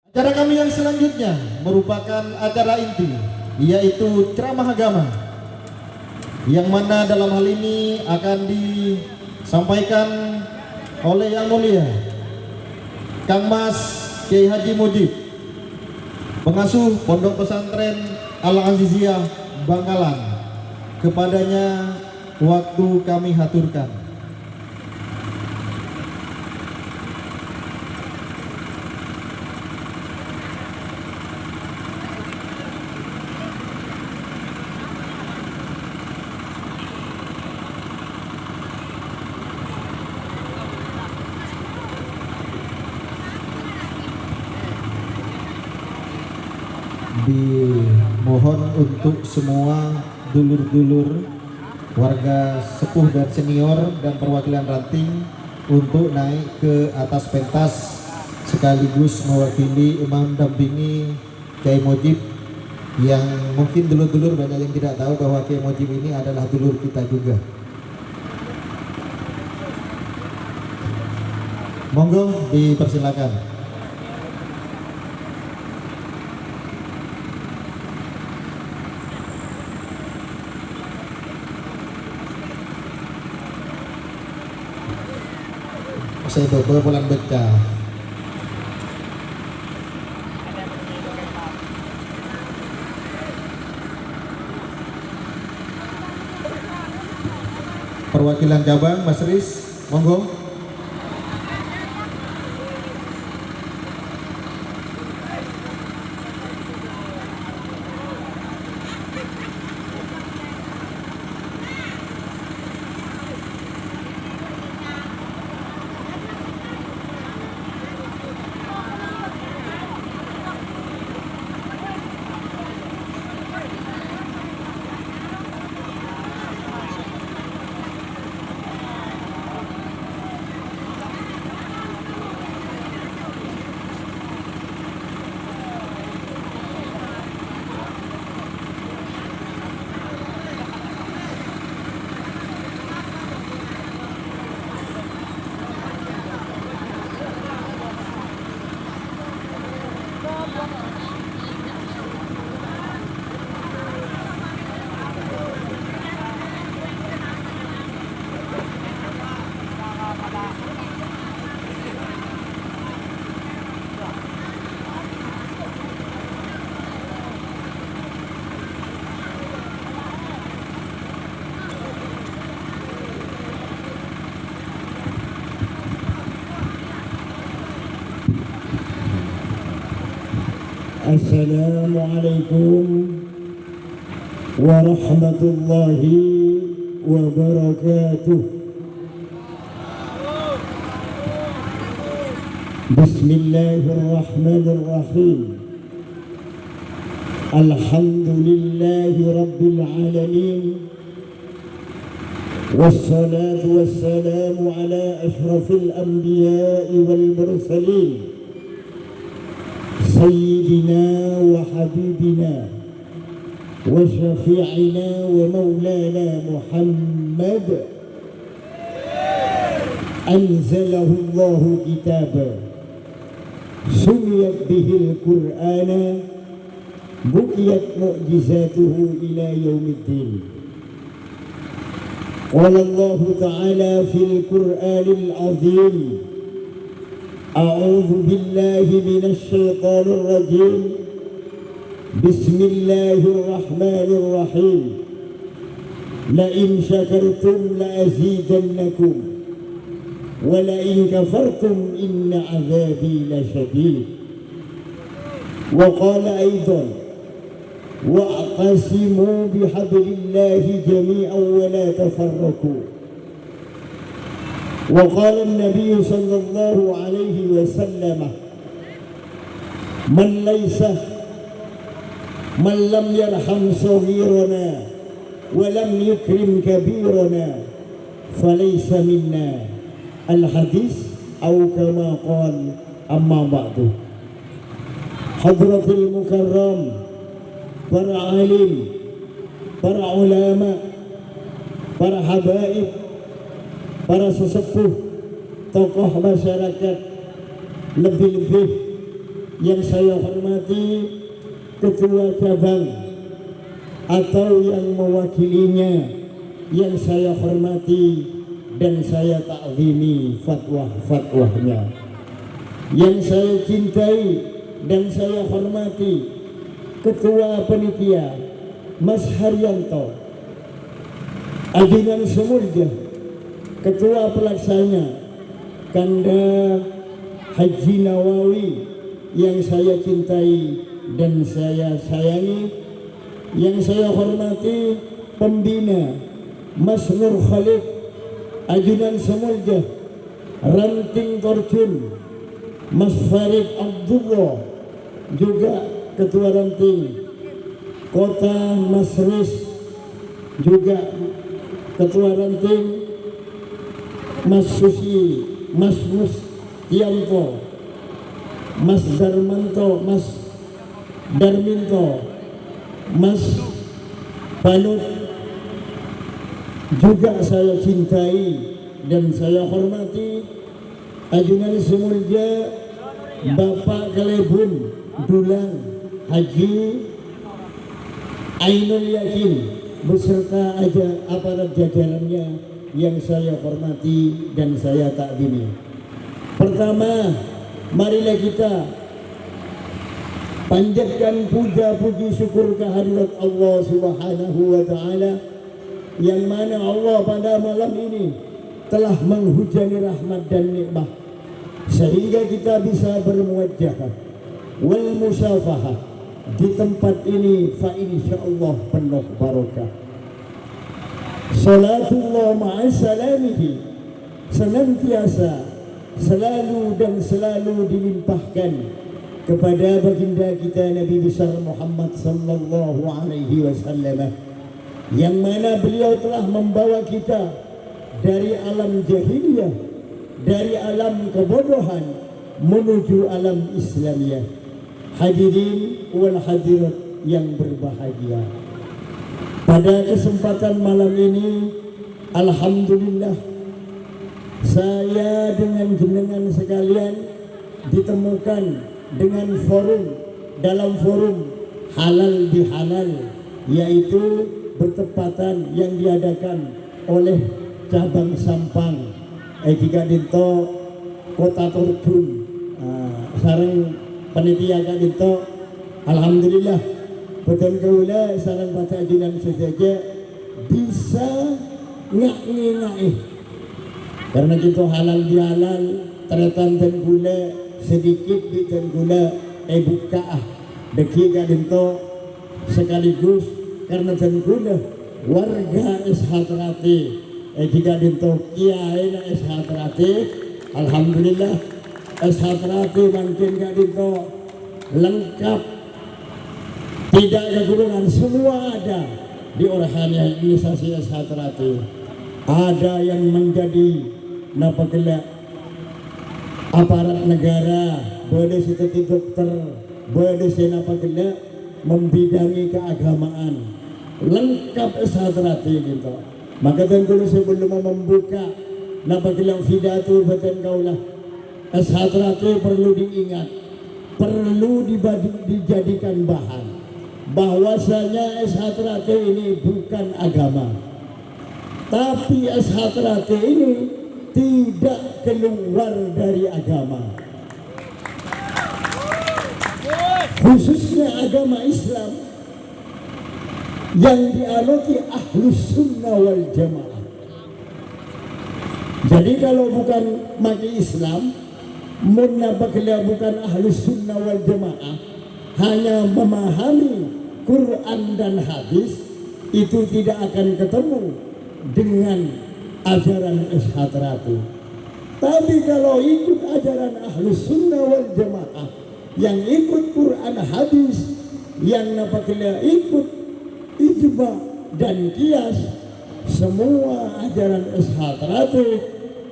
Acara kami yang selanjutnya merupakan acara inti, yaitu ceramah agama, yang mana dalam hal ini akan disampaikan oleh Yang Mulia Kang Mas Kiai Haji Mujib, pengasuh Pondok Pesantren Al-Aziziyah Bangkalan. Kepadanya waktu kami haturkan. Dimohon untuk semua dulur-dulur, warga sepuh dan senior dan perwakilan ranting untuk naik ke atas pentas sekaligus mewakili imam dampingi Kiai Mujib, yang mungkin dulur-dulur banyak yang tidak tahu bahwa Kiai Mujib ini adalah dulur kita juga. Monggo dipersilakan. Saya bawa pulang beca. Perwakilan cabang Mas Riz, monggo. Assalamualaikum warahmatullahi wabarakatuh. Bismillahirrahmanirrahim. Alhamdulillahi rabbil alamin. Wassalatu wassalamu ala ashrafil anbiya'i wal mursalin, سيدنا وحبيبنا وشفيعنا ومولانا محمد أنزله الله كتابا سميت به القرآن بقيت معجزاته إلى يوم الدين. قال الله تعالى في القرآن العظيم: أعوذ بالله من الشيطان الرجيم. بسم الله الرحمن الرحيم. لئن شكرتم لأزيدنكم ولئن كفرتم إن عذابي لشديد. وقال أيضا: واعتصموا بحبل الله جميعا ولا تفرقوا. وقال النبي صلى الله عليه وسلم: من لم يرحم صغيرنا ولم يكرم كبيرنا فليس منا. الحديث أو كما قال. أما بعد. Hadratul Mukarram, para alim, para ulama, para habaib, para sesepuh, tokoh masyarakat, lebih-lebih yang saya hormati ketua cabang atau yang mewakilinya yang saya hormati dan saya ta'zimi fatwa-fatwanya, yang saya cintai dan saya hormati ketua panitia Mas Haryanto, Ajunan Semurja, ketua pelaksana Kanda Haji Nawawi yang saya cintai dan saya sayangi, yang saya hormati pembina Mas Nur Khalid, Ajunan Semurja, Ranting Torcun, Mas Farid Abdullah, juga ketua ranting Kota Mas Riz, juga ketua ranting Mas Susi, Mas Mustianto, Mas Darmanto, Mas Darminto, Mas Panut, juga saya cintai dan saya hormati Ajunan Semurja Bapak Kelebun Dulang Haji Ainul Yakin beserta aparat jajarannya yang saya hormati dan saya takdimi. Pertama, marilah kita panjatkan puja puji syukur kehadirat Allah Subhanahu wa taala, yang mana Allah pada malam ini telah menghujani rahmat dan nikmat sehingga kita bisa bermuwajjahah wal musyafahah di tempat ini, fa insyaallah penuh barokah. Salatullah ma'asalamihi senantiasa selalu dan selalu dilimpahkan kepada baginda kita Nabi besar Muhammad sallallahu alaihi wasallam, yang mana beliau telah membawa kita dari alam jahiliyah, dari alam kebodohan menuju alam Islamiyah. Hadirin wal hadirat yang berbahagia, pada kesempatan malam ini alhamdulillah saya dengan jenengan sekalian ditemukan dengan dalam forum halal bihalal, yaitu bertepatan yang diadakan oleh cabang Sampang Eka Dinto Kota Torcun, sarang panitia Kak Dinto. Alhamdulillah betul kaula sarang baca ajunan saja bisa ngai karena kita halal bihalal teretan dan gula sedikit di dan gula buka deki Kak Dinto sekaligus karena dan gula warga Eshatrati Kak Dinto kiai na Eshatrati. Alhamdulillah Eshatrati makin Kak Dinto lengkap, tidak kekurangan, semua ada di organisasi Eshatrati. Ada yang menjadi napakala aparat negara, boleh seperti dokter, boleh napakala membidangi keagamaan, lengkap Eshatrati gitu. Maka tentu sebelum membuka napakala pidato batan kaulah, Eshatrati perlu diingat, perlu dijadikan bahan bahwasanya Eshatrati ini bukan agama, tapi Eshatrati ini tidak keluar dari agama, khususnya agama Islam yang dianuti Ahlus Sunnah wal Jamaah. Jadi kalau bukan maki Islam, munabaklah bukan Ahlus Sunnah wal Jamaah, hanya memahami Quran dan hadis, itu tidak akan ketemu dengan ajaran Eshatrati. Tapi kalau ikut ajaran Ahlus Sunnah wal Jamaah, yang ikut Quran hadis, yang napaknya ikut ijma dan kias, semua ajaran Eshatrati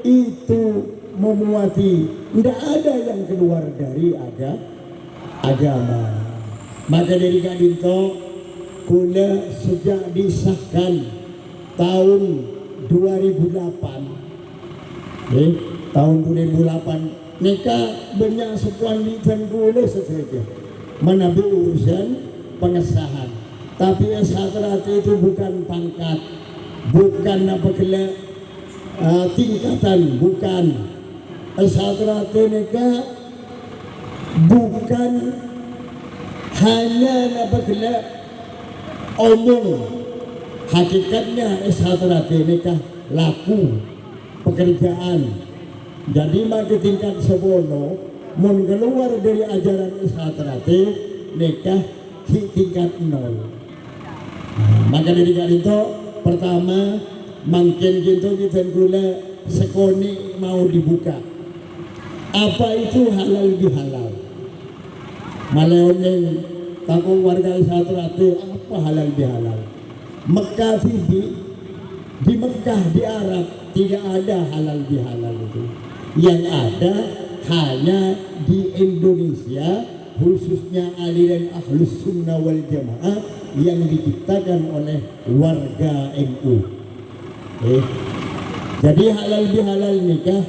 itu memuati, tidak ada yang keluar dari agama. Maka dari Kak Dinto, kula sejak disahkan tahun 2008, tahun 2008 nikah banyak sepuan di boleh saja menabi urusan pengesahan. Tapi S1 itu bukan pangkat, bukan apa kelak tingkatan, bukan. S1 nikah bukan hanya apa kelak omong. Hakikatnya S1 nikah laku pekerjaan. Jadi maka tingkat 10 mun keluar dari ajaran S1 nikah di tingkat 0. Maka dari itu pertama makin gitu kita gula sekoni mau dibuka. Apa itu halal bihalal? Maleoneng takut warga S1 apa halal bihalal? Mekah di Mekah di Arab tidak ada halal bihalal itu. Yang ada hanya di Indonesia, khususnya aliran Ahlus Sunnah wal Jamaah yang diciptakan oleh warga NU. Jadi halal bihalal nikah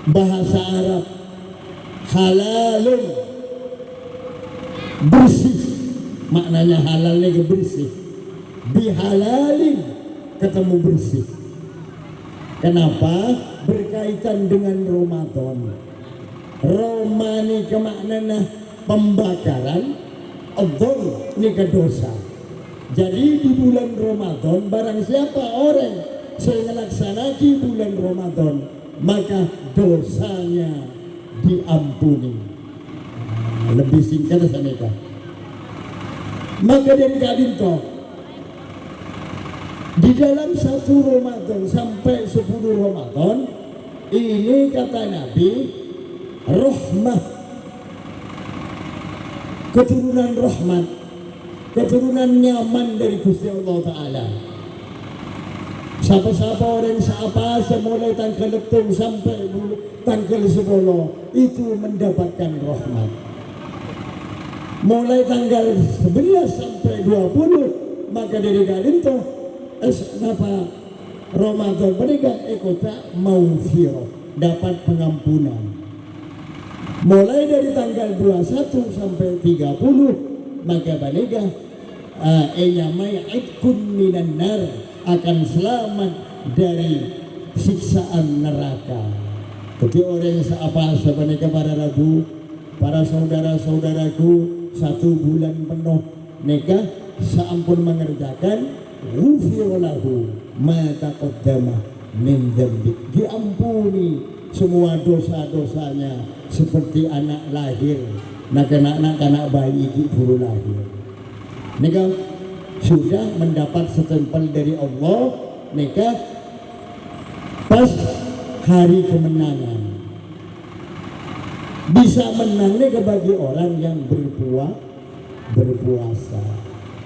bahasa Arab halalun bersih, maknanya halalnya bersih, bihalalin ketemu bersih. Kenapa? Berkaitan dengan Ramadan. Romani kemaknanya pembakaran, adzon ini ke dosa. Jadi di bulan Ramadan barang siapa orang yang melaksanakan bulan Ramadan maka dosanya diampuni. Lebih singkat saja. Maka dari kadinto di dalam 1 Ramadan sampai 10 Ramadan ini kata Nabi rahmah, keturunan rahmat, keturunan nyaman dari Gusti Allah Ta'ala. Siapa-siapa orang siapa semulai tanggal letung sampai tanggal 10 itu mendapatkan rahmat. Mulai tanggal 11 sampai 20 maka dari itu kenapa Ramadan mereka ekota maufirah, dapat pengampunan. Mulai dari tanggal 21 sampai 30 maka mereka enyamai idkun minan nar, akan selamat dari siksaan neraka. Jadi orang apa sebenarnya para ragu, para saudara-saudaraku 1 bulan penuh nikah seampun mengerjakan ghufirlahu ma taqaddama min dzambi, diampuni semua dosa-dosanya seperti anak lahir, anak bayi itu baru lahir. Nikah sudah mendapat setempel dari Allah, nikah pas hari kemenangan. Bisa menang nikah bagi orang yang berpuasa.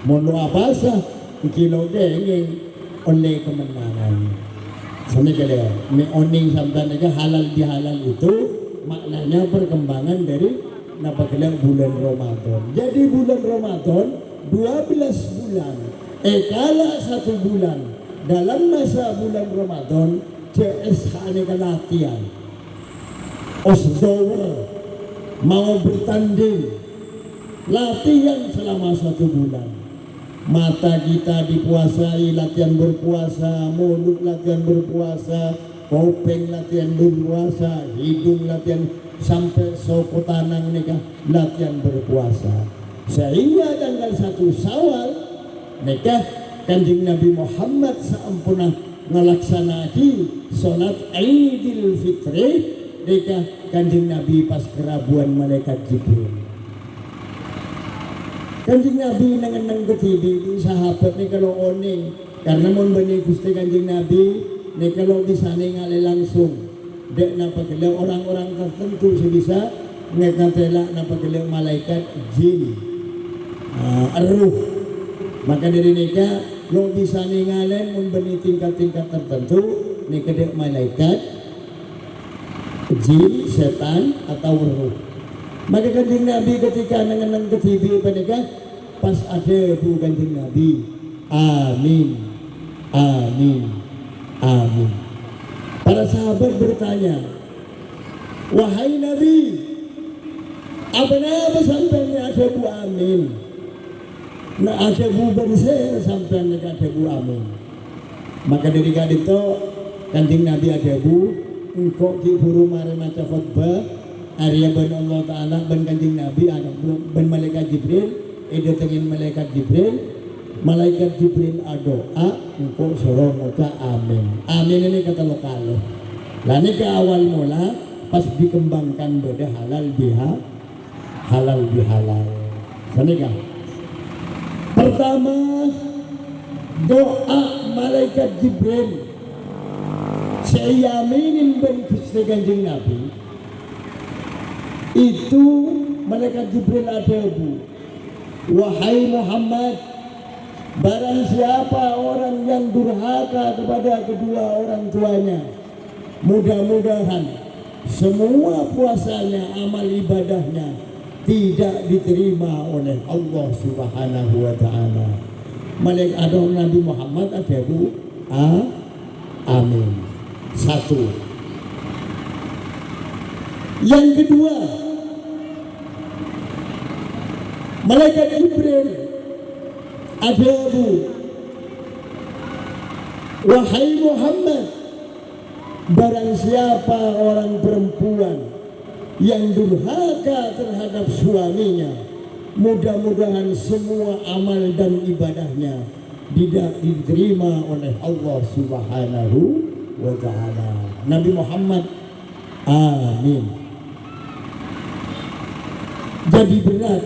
Mohon apa sah kilo dengeng oleh kemenangan. Sama kalian, ini oning sampai nikah halal bihalal itu maknanya perkembangan dari napaklah bulan Ramadan. Jadi bulan Ramadan 12 bulan, kala 1 bulan dalam masa bulan Ramadan CS aneka latihan osdawar mau bertanding latihan selama 1 bulan. Mata kita dipuasai latihan berpuasa, mulut latihan berpuasa, kopeng latihan berpuasa, hidung latihan sampai soko tanang nikah latihan berpuasa. Sehingga tanggal 1 Syawal nikah Kanjeng Nabi Muhammad sampuna ngelaksanaki sholat Idul Fitri nikah Kanjeng Nabi pas kerabuan malaikat Jibril. Kanjeng Nabi nang ketibi sahabat ni kalau oning karena mon bani Gusti Kanjeng Nabi ni kalau bisa ningali langsung dek napa kele orang-orang tertentu sebisa ngekatela napa kele malaikat jin ruh. Maka dari nikah lo bisa ningali mon bani tingkat-tingkat tertentu ni kedek malaikat jin, setan atau ruh. Maka Kanjeng Nabi ketika nang ketibi panikah pas ada bu Kanjeng Nabi amin amin amin. Para sahabat bertanya Wahai Nabi, apa sampai ada Bu Amin? Nah ada Bu Benser sampai ada Bu Amin. Maka dari itu Kanjeng Nabi ada Bu, engkau ki buru mare maca khutbah Arya ben Allah Ta'ala ben Kanjeng Nabi anak ben malaikat Jibril itu tengin malaikat Jibril doa engkau suruh maca amin. Amin ini kata lokal. Lah ini ke awal mula pas dikembangkan beda halal bihalal. Sanika. Pertama doa malaikat Jibril saya aminin ben Gusti Kanjeng Nabi itu malaikat Jibril ada Bu. Wahai Muhammad, barang siapa orang yang durhaka kepada kedua orang tuanya, mudah-mudahan semua puasanya, amal ibadahnya tidak diterima oleh Allah Subhanahu wa Ta'ala. Malaikat ada Nabi Muhammad ada Bu. Amin. Satu. Yang kedua, malaikat Jibril ada Bu. Wahai Muhammad, barang siapa orang perempuan yang durhaka terhadap suaminya, mudah-mudahan semua amal dan ibadahnya tidak diterima oleh Allah Subhanahu wa Ta'ala. Nabi Muhammad amin. Jadi berat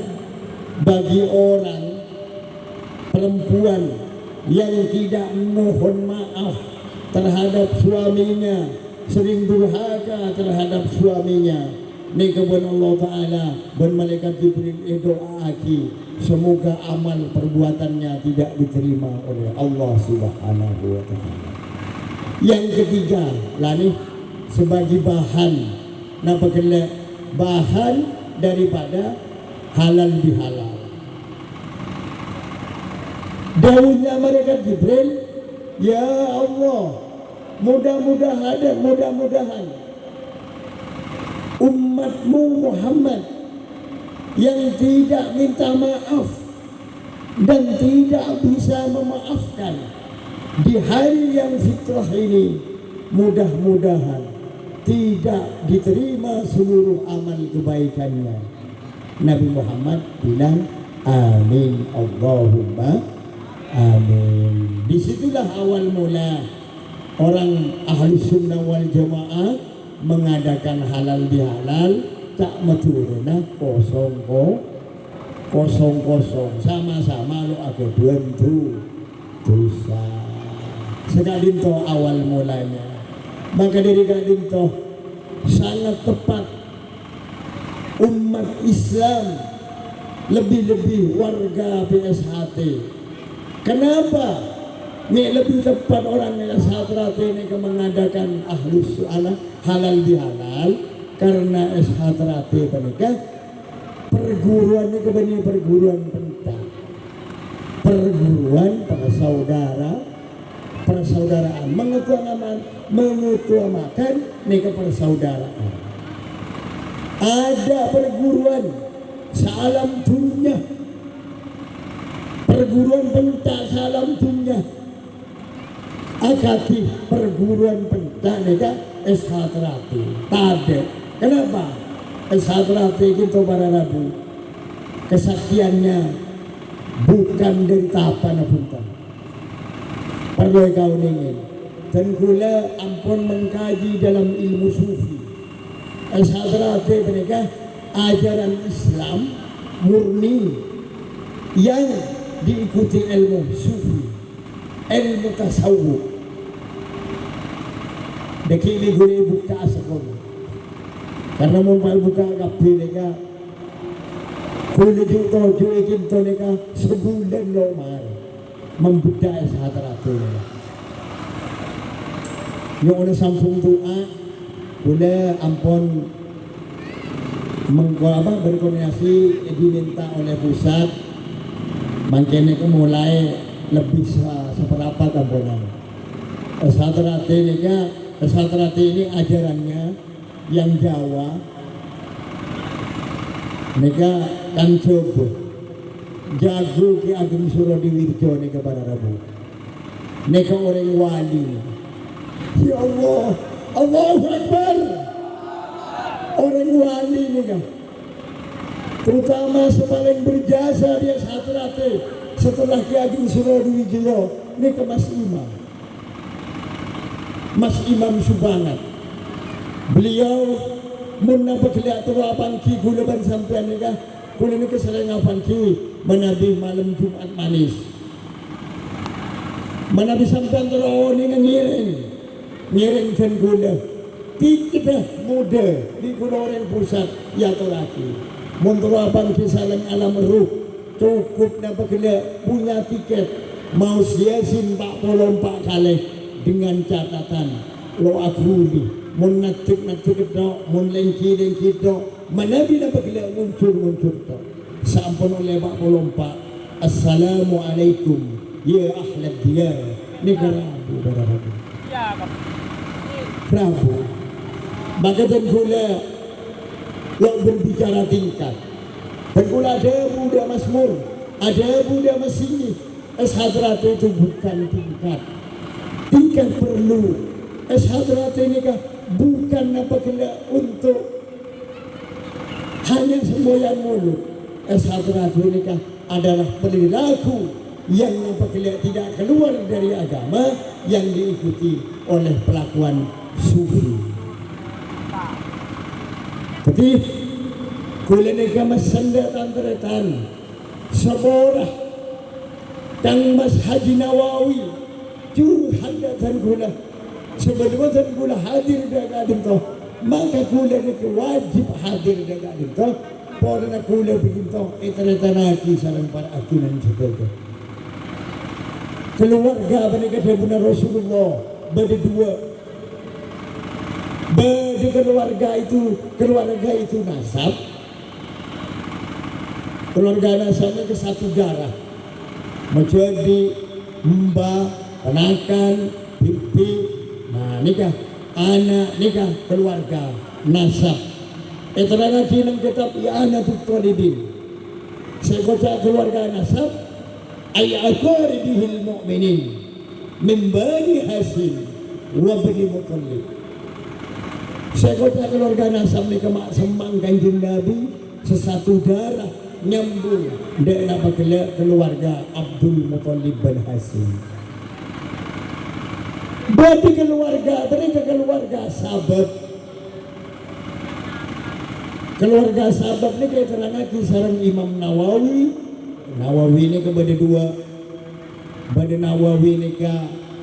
bagi orang perempuan yang tidak mohon maaf terhadap suaminya, sering durhaka terhadap suaminya. Ini kebun Allah Ta'ala dan malaikat Jibril doa aki semoga amal perbuatannya tidak diterima oleh Allah Subhanahu wa Ta'ala. Yang ketiga lani sebagai bahan bahan daripada halal bihalal. Daunnya malaikat Jibril, ya Allah, mudah-mudahan umatmu Muhammad yang tidak minta maaf dan tidak bisa memaafkan di hari yang fitrah ini, mudah-mudahan tidak diterima seluruh amal kebaikannya. Nabi Muhammad bilang amin, Allahumma amin. Disitulah awal mula orang ahli sunnah wal jamaah mengadakan halal bihalal tak maturuna kosong sama-sama lo aku bantu dosa. Sekali itu awal mulanya. Maka dari itu sangat tepat umat Islam, lebih-lebih warga PSHT. Kenapa? Ini lebih tepat orang SHT ini mengadakan ahlus su'ala halal bihalal karena SHT mereka perguruan ini kebenar perguruan pentas, perguruan persaudaraan mengutuamakan nih persaudaraan. Ada perguruan salam dunia, perguruan pentas salam dunia. Akati perguruan pentas SHT tade. Kenapa? SHT itu para Rabu kesaktiannya bukan dari tapan apuntan. Perlu kau ingin dan kula ampun mengkaji dalam ilmu sufi. SHT mereka ajaran Islam murni yang diikuti ilmu sufi, ilmu tasawuf. Dekili gue buka sekolah karena mau buka kafe mereka kulit itu ikin to mereka sebulan lomar membuka SHT yang udah sampung doa udah ampun berkoordinasi diminta oleh pusat makanya aku mulai lebih seperempat ampunan SHT ini ajarannya yang Jawa mereka kan coba jago Ki Ageng Surodiwirjo nika pada Rabu mereka orang wali. Ya Allah, Allahu Akbar, orang wali nika terutama sepaling berjasa dia Hadrate setelah Ki Ageng Surodiwirjo nika Mas Imam Subangat. Beliau menapa kelihatan apan ki kula ban sampean nika kula nika sering apan ki menabi malam Jumat manis. Menabi sampean terus ning ngiring kan kula. Kita muda di Kuloren Pusat ya lagi. Mun apan ki saling alam ruh cukup napa kele punya tiket mau siasin 44 kali dengan catatan lo akuli mun natik do mun lengki do manabi na bagla muncul to sampun oleh 44 assalamualaikum ya ahlad diyar negara Rabu ya Prabu bagadan gula lo berbicara tingkat dan gula ada muda masmur ada muda masini Hadrate itu bukan tingkat perlu Hadrate ini kan bukan apa kena untuk hanya semboyan mulut. Hadrate ini kan adalah perilaku yang apa kena tidak keluar dari agama yang diikuti oleh pelakuan sufi. Jadi kula nika masanda tanteretan seborah Kang Mas Haji Nawawi curhat dan gula sebelum gula hadir daga dinto maka gula itu wajib hadir daga dinto pada gula beginto itaretanaki sareng para akinan sebagai keluarga mereka benar Rasulullah bade dua bade keluarga itu nasab keluarga nasabnya ke satu darah menjadi mbak penakan pipi nah nikah anak nikah keluarga nasab eterana kinang kitab i'anatul talibin saya baca keluarga nasab ay aqaribihil mu'minin min bani Hashim wa bani Muttalib saya baca keluarga nasab nikah mak semang Kanjeng Nabi sesatu darah nyambung daerah keluarga Abdul Muttalib bin Hashim. Berarti keluarga sahabat. Keluarga sahabat ini kayak terangkan sareng Imam Nawawi. Nawawi ini kepada dua. Bade Nawawi ini ke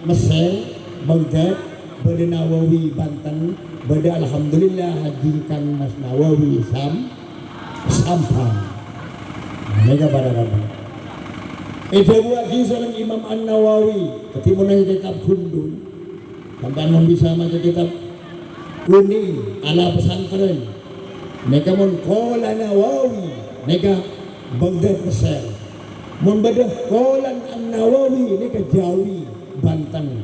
Mesir, Baghdad, Bade Nawawi Banten, Bade alhamdulillah hajikan Mas Nawawi Sampang. Mereka pada Rabu. Itu lagi seorang Imam An-Nawawi ketemu dengan kitab Gundul sampai bisa baca kitab kuning ala pesantren mereka mun qala Nawawi mereka Baghdad Mesir mun badah qala An-Nawawi mereka Jawi Banten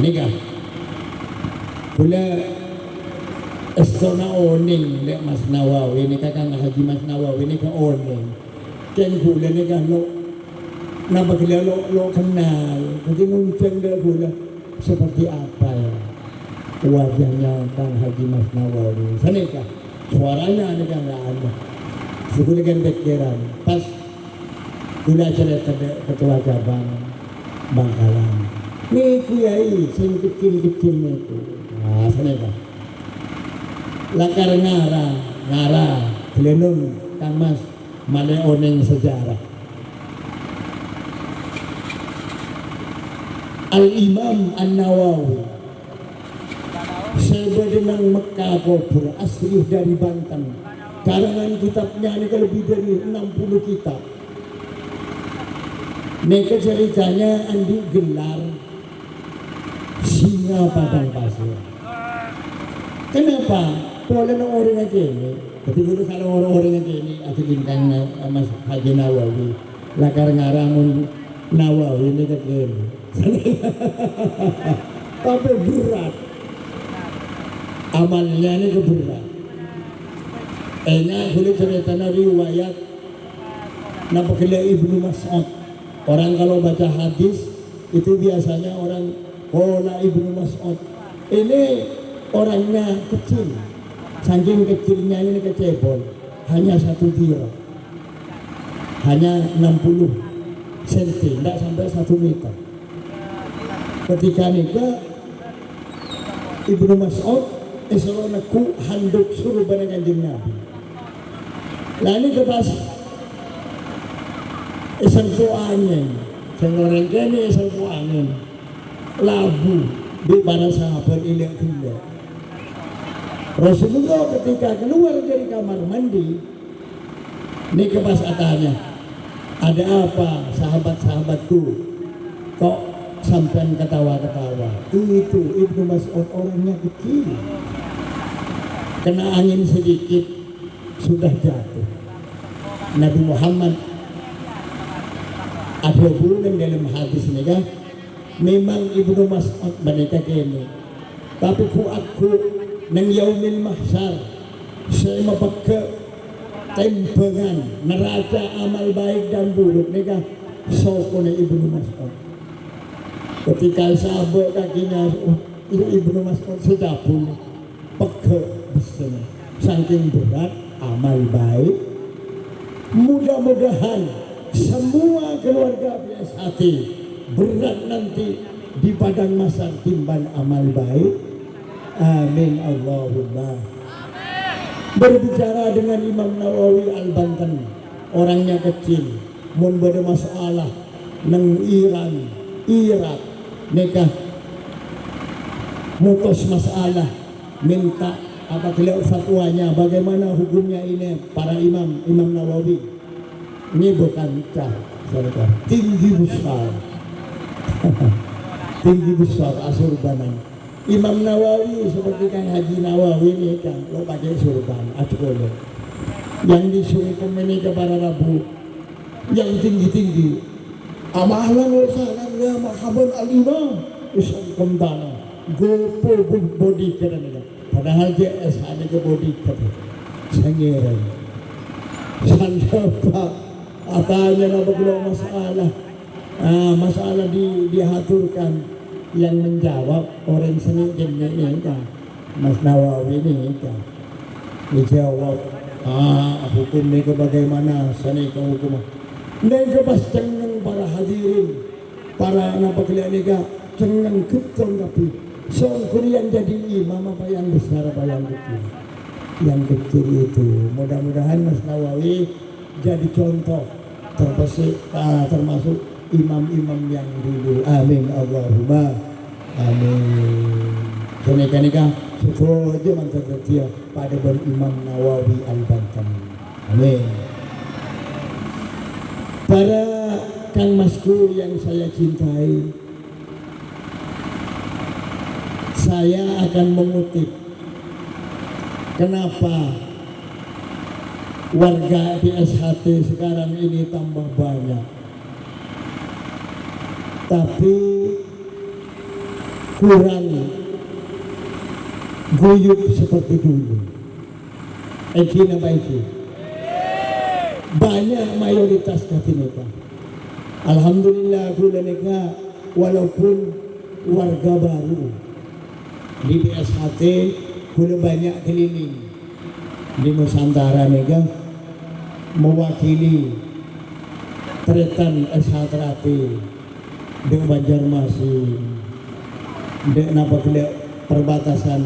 mereka pula Estona oning lek Mas Nawawi ini kakang Haji Mas Nawawi ini ke oning ken gula ini kan lo napa kira lo kenal nanti muncul dia gula seperti apa ya wajahnya Kang Haji Mas Nawawi sana kah suaranya ini kan nggak ada suku dengan pikiran pas gula cerita ketua cabang Bangkalan nih kiai sing kecil itu nah sana kah lakar ngara gelenung Kang Mas mane oneng sejarah Al-Imam An-Nawawi sebenarnya Mekah Kubur asli dari Banten karangan kitabnya ini lebih dari 60 kitab mereka ceritanya andi gelar singa padang pasir kenapa? Kalau orang ini, ketika kalau orang ini aku bintang Mas Haji Nawawi, lakar ngaramun Nawawi ini kekini, tapi berat. amalnya ini keberat. Enak boleh cerita riwayat napakila Ibnu Mas'ud. Orang kalau baca hadis itu biasanya orang Qala Ibnu Mas'ud. Ini orangnya kecil, saking kecilnya ini kecebol, hanya 1 dira, hanya 60 cm, tidak sampai 1 meter. Ketika nikah Ibnu Mas'ud isronaku handuk suruh pada Kanjeng Nabi. Lah ini kepas iselku angin, senggoreng kene iselku angin, labu di para sahabat ilek tidak. Rasulullah ketika keluar dari kamar mandi, ini kepas atanya, ada apa sahabat-sahabatku? Kok sampai ketawa-ketawa? Itu Ibnu Mas'ud orangnya kecil, kena angin sedikit sudah jatuh. Nabi Muhammad ada bulan dalam hadis ini kan, memang Ibnu Mas'ud mereka kini, tapi kuatku nang yaumil mahsyar saya memakai tempengan neraca amal baik dan buruk nika sokone Ibnu Mas'ud. Ketika sahabat kakinya Ibnu Mas'ud sedapun peke besar, saking berat amal baik. Mudah-mudahan semua keluarga PSHT berat nanti di padang mahsyar timbang amal baik. Amin Allahumma. Berbicara dengan Imam Nawawi Al-Banten, orangnya kecil, mun bada masalah nang Iran, Irak, nikah mutus masalah, minta apabila fatwanya bagaimana hukumnya ini para Imam Nawawi. Ini bukan cah, tinggi besar. Tinggi besar Asurbanan. Imam Nawawi seperti Kang Haji Nawawi ini kan lo pakai surban acukoleh. Yang disuruh komeni kepada Rabu yang tinggi-tinggi. Amalan wa salam ya marhaban al-imam isam kemdana gopo body kadang. Padahal dia ada ke body kadang. Sangeran. Sanapa atanya apabila masalah masalah diaturkan, yang menjawab orang seni ini kan Mas Nawawi ini kan dijawab hukum ini bagaimana seni hukum dan kepas cengeng para hadirin para apabila ini kan cengeng ketong tapi seorang yang jadi imam apa yang besar apa yang kecil itu. Mudah-mudahan Mas Nawawi jadi contoh termasuk imam-imam yang dulu. Amin Allahumma amin. Kenika syukur aja mantan setia pada Imam Nawawi Al-Banten. Amin. Para Kang Masku yang saya cintai, saya akan mengutip kenapa warga PSHT sekarang ini tambah banyak, tapi kurang guyup seperti dulu. Ekina baiki banyak mayoritas katinika. Alhamdulillah kulaneka walaupun warga baru di PSHT kulo banyak keliling di Nusantara nika mewakili Tretan SH di Banjarmasin, di perbatasan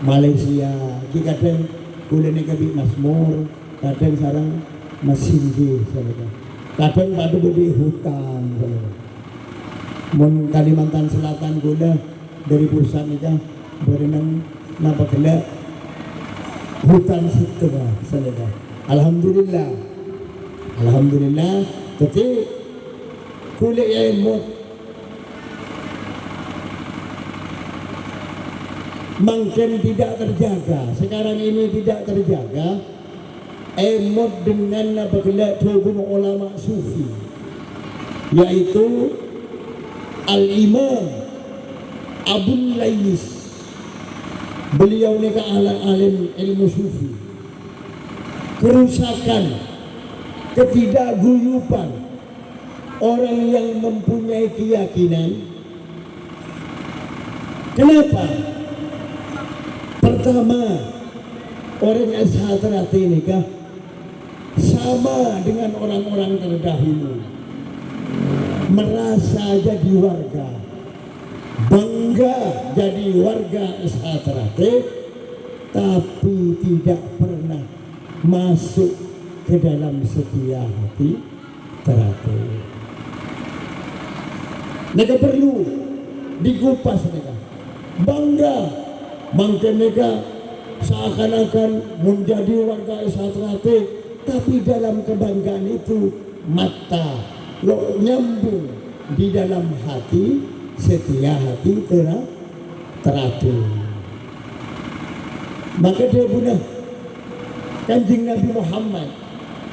Malaysia. Jika kadang kuliah nika di Masmur, kadang sarang Masinggi, kadang pada di hutan. Mun Kalimantan Selatan kuliah dari pusat nika berenang hutan situ saudara. Alhamdulillah, tapi kuliah ilmu mungkin tidak terjaga. Sekarang ini tidak terjaga. Emot dengan apabila tubuh ulama sufi, yaitu Al-Imam Abul Lais Beliau ni ke alim ilmu sufi. Kerusakan, ketidakguyupan orang yang mempunyai keyakinan. Kenapa? Pertama, orang Asharat ini kah sama dengan orang-orang terdahulu, merasa jadi warga, bangga jadi warga Asharat, tapi tidak pernah masuk ke dalam setia hati teratur. Mereka perlu dikupas mereka. Bangga, mungkin mereka seakan-akan menjadi warga Asharat, tapi dalam kebanggaan itu mata lo nyambung di dalam hati, setia hati teratur. Maka dia punya Kanjeng Nabi Muhammad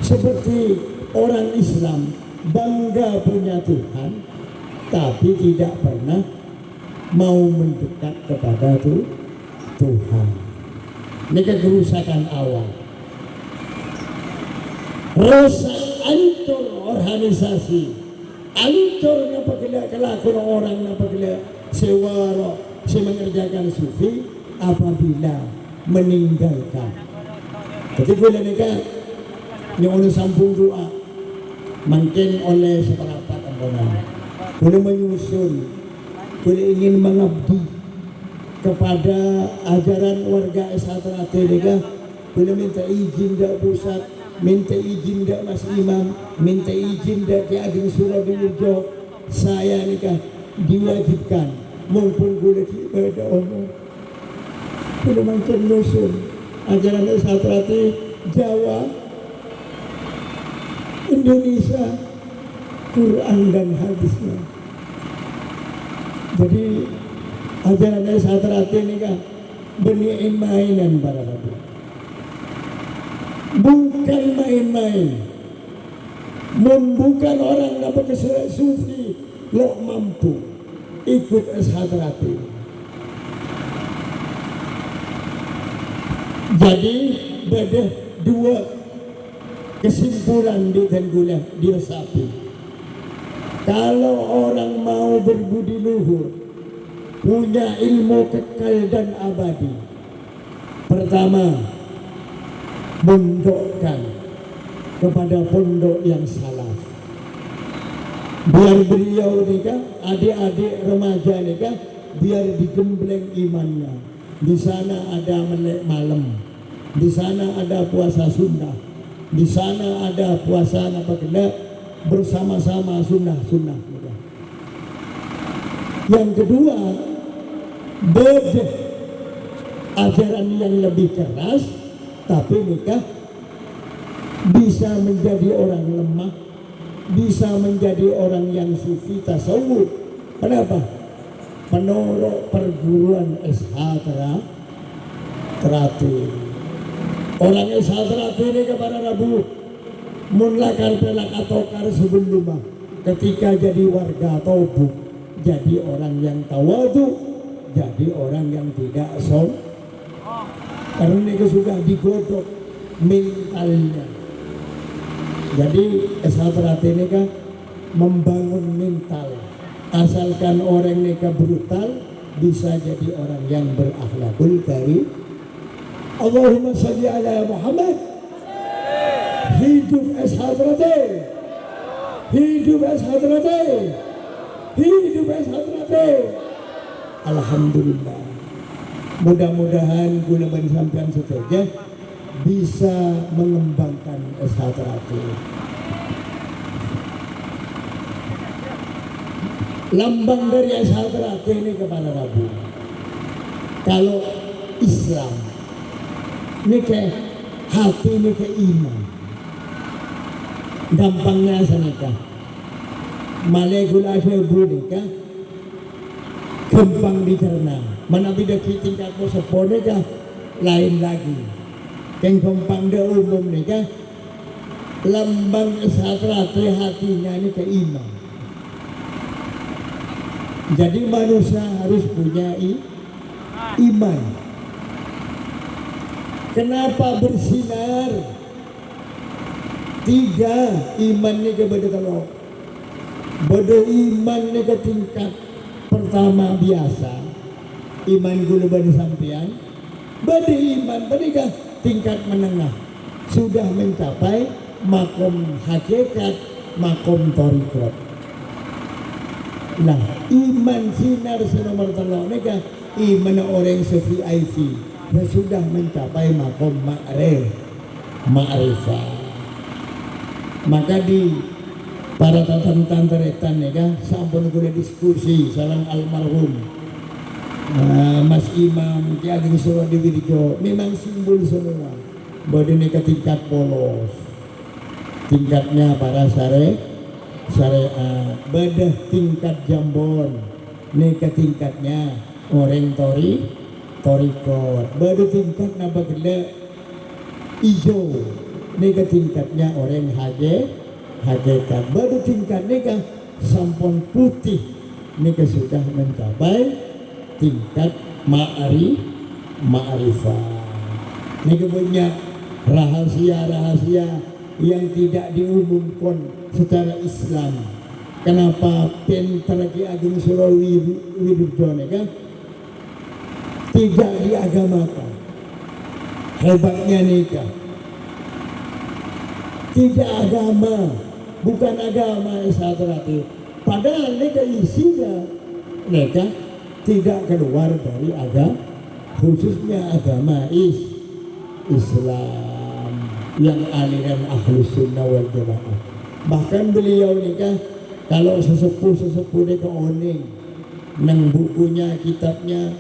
seperti orang Islam bangga punya Tuhan, tapi tidak pernah mau mendekat kepada Tuhan. Ini kerusakan awal. Rusak, hancur organisasi, hancur apabila kelakuan orang, apabila sewara mengerjakan sufi, apabila meninggalkan. Ketika mereka yang oleh sambung doa, mungkin oleh seberapa tambahan, boleh menyusun, boleh ingin mengabdi kepada ajaran warga Asharat mereka, boleh minta izin dak pusat, minta izin dak Mas Imam, minta izin dak Ki Ageng Suradinurjo. Saya nikah diwajibkan mumpun boleh ibadah Allah, boleh mungkin nyusun ajaran Asharat Jawa, Indonesia, Quran dan hadisnya. Jadi ajaran Asharat ini kan benih mainan para nabi, bukan main-main. Bukan orang dapat sufi lo mampu ikut Asharat ini. Jadi ada dua kesimpulan di tenggulah diresapi. Kalau orang mau berbudi luhur, punya ilmu kekal dan abadi, pertama mondokkan kepada pondok yang salah. Biar beliau nikah, adik-adik remaja nikah, biar digembleng imannya. Di sana ada melek malam, di sana ada puasa sunnah, di sana ada puasa apa kena bersama-sama sunnah. Yang kedua, beda ajaran yang lebih keras, tapi nikah bisa menjadi orang lemah, bisa menjadi orang yang sufi tasawuf. Kenapa? Penorok perguruan Asharat. Orang Asharat ini kepada Rabu munlakar pelak atau kar sebelumnya ketika jadi warga Tobuk, jadi orang yang tawadu, jadi orang yang tidak karena itu sudah digodok mentalnya. Jadi Asharat ini kan membangun mental. Asalkan orang mereka brutal, bisa jadi orang yang berakhlakul karim. Allahumma salli ala Muhammad. Hidup Asharat, hidup Asharat, hidup Asharat. Alhamdulillah. Mudah-mudahan guna bani sampean seterusnya bisa mengembangkan Asharat. Lambang dari Asharat ini kepada Rabu. Kalau Islam ini ke hati, ini ke iman. Gampangnya sanika. Malekul asyabu nikah gampang dicerna. Mana beda tingkat sepuluh nikah lain lagi. Yang gampang dia umum nikah lambang Asharat hatinya ini ke iman. Jadi manusia harus punya iman. Kenapa bersinar? 3, iman ni kepada Allah. Beda iman ni ke tingkat pertama biasa, iman gula pada sampean. Beda iman pada tingkat menengah, sudah mencapai makom hakikat, makom thariqat. Nah, iman sinar senomor telok ni kan iman orang se-VIP yang sudah mencapai makom ma'rifah. Maka di para tatan-tantaretan ya kan sampun kula diskusi salam almarhum Mas Imam Ki Ageng Suradiwirjo, memang simbol semua bahwa ini ke tingkat polos, tingkatnya para syariat, bedah tingkat jambon, ini ke tingkatnya orang torikot, bedah tingkat napa gede ijo, ini ke tingkatnya orang hakikat, baru tingkatnya kan sampun putih, ini kan sudah mencapai tingkat ma'rifah. Ini punya rahasia-rahasia yang tidak diumumkan secara Islam. Kenapa Pinter Ki Ageng Suradiwirjo kan tidak diagamakan? Hebatnya nikah. Tidak agama, bukan agama S100. Padahal mereka isinya mereka tidak keluar dari agama, khususnya agama Islam yang aliran Ahlus Sunnah wal Jamaah. Bahkan beliau nikah kalau sesepuh mereka oning nang bukunya, kitabnya,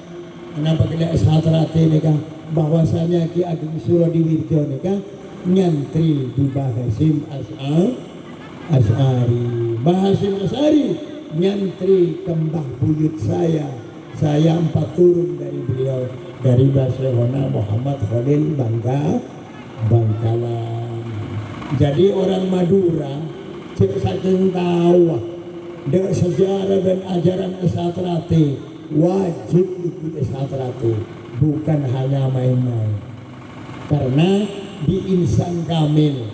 kenapa kena S100 nikah bahwasanya Ki Ageng Suradiwirjo nikah nyantri di Bahasim Asy'ari. Bahasim Asy'ari nyantri kembah buyut saya 4 turun dari beliau, dari Basyehona Muhammad Khalil Bangkalan. Jadi orang Madura cek saking tahu dengan sejarah dan ajaran S100 wajib ikut S100, bukan hanya main-main. Karena di Insan Kamil,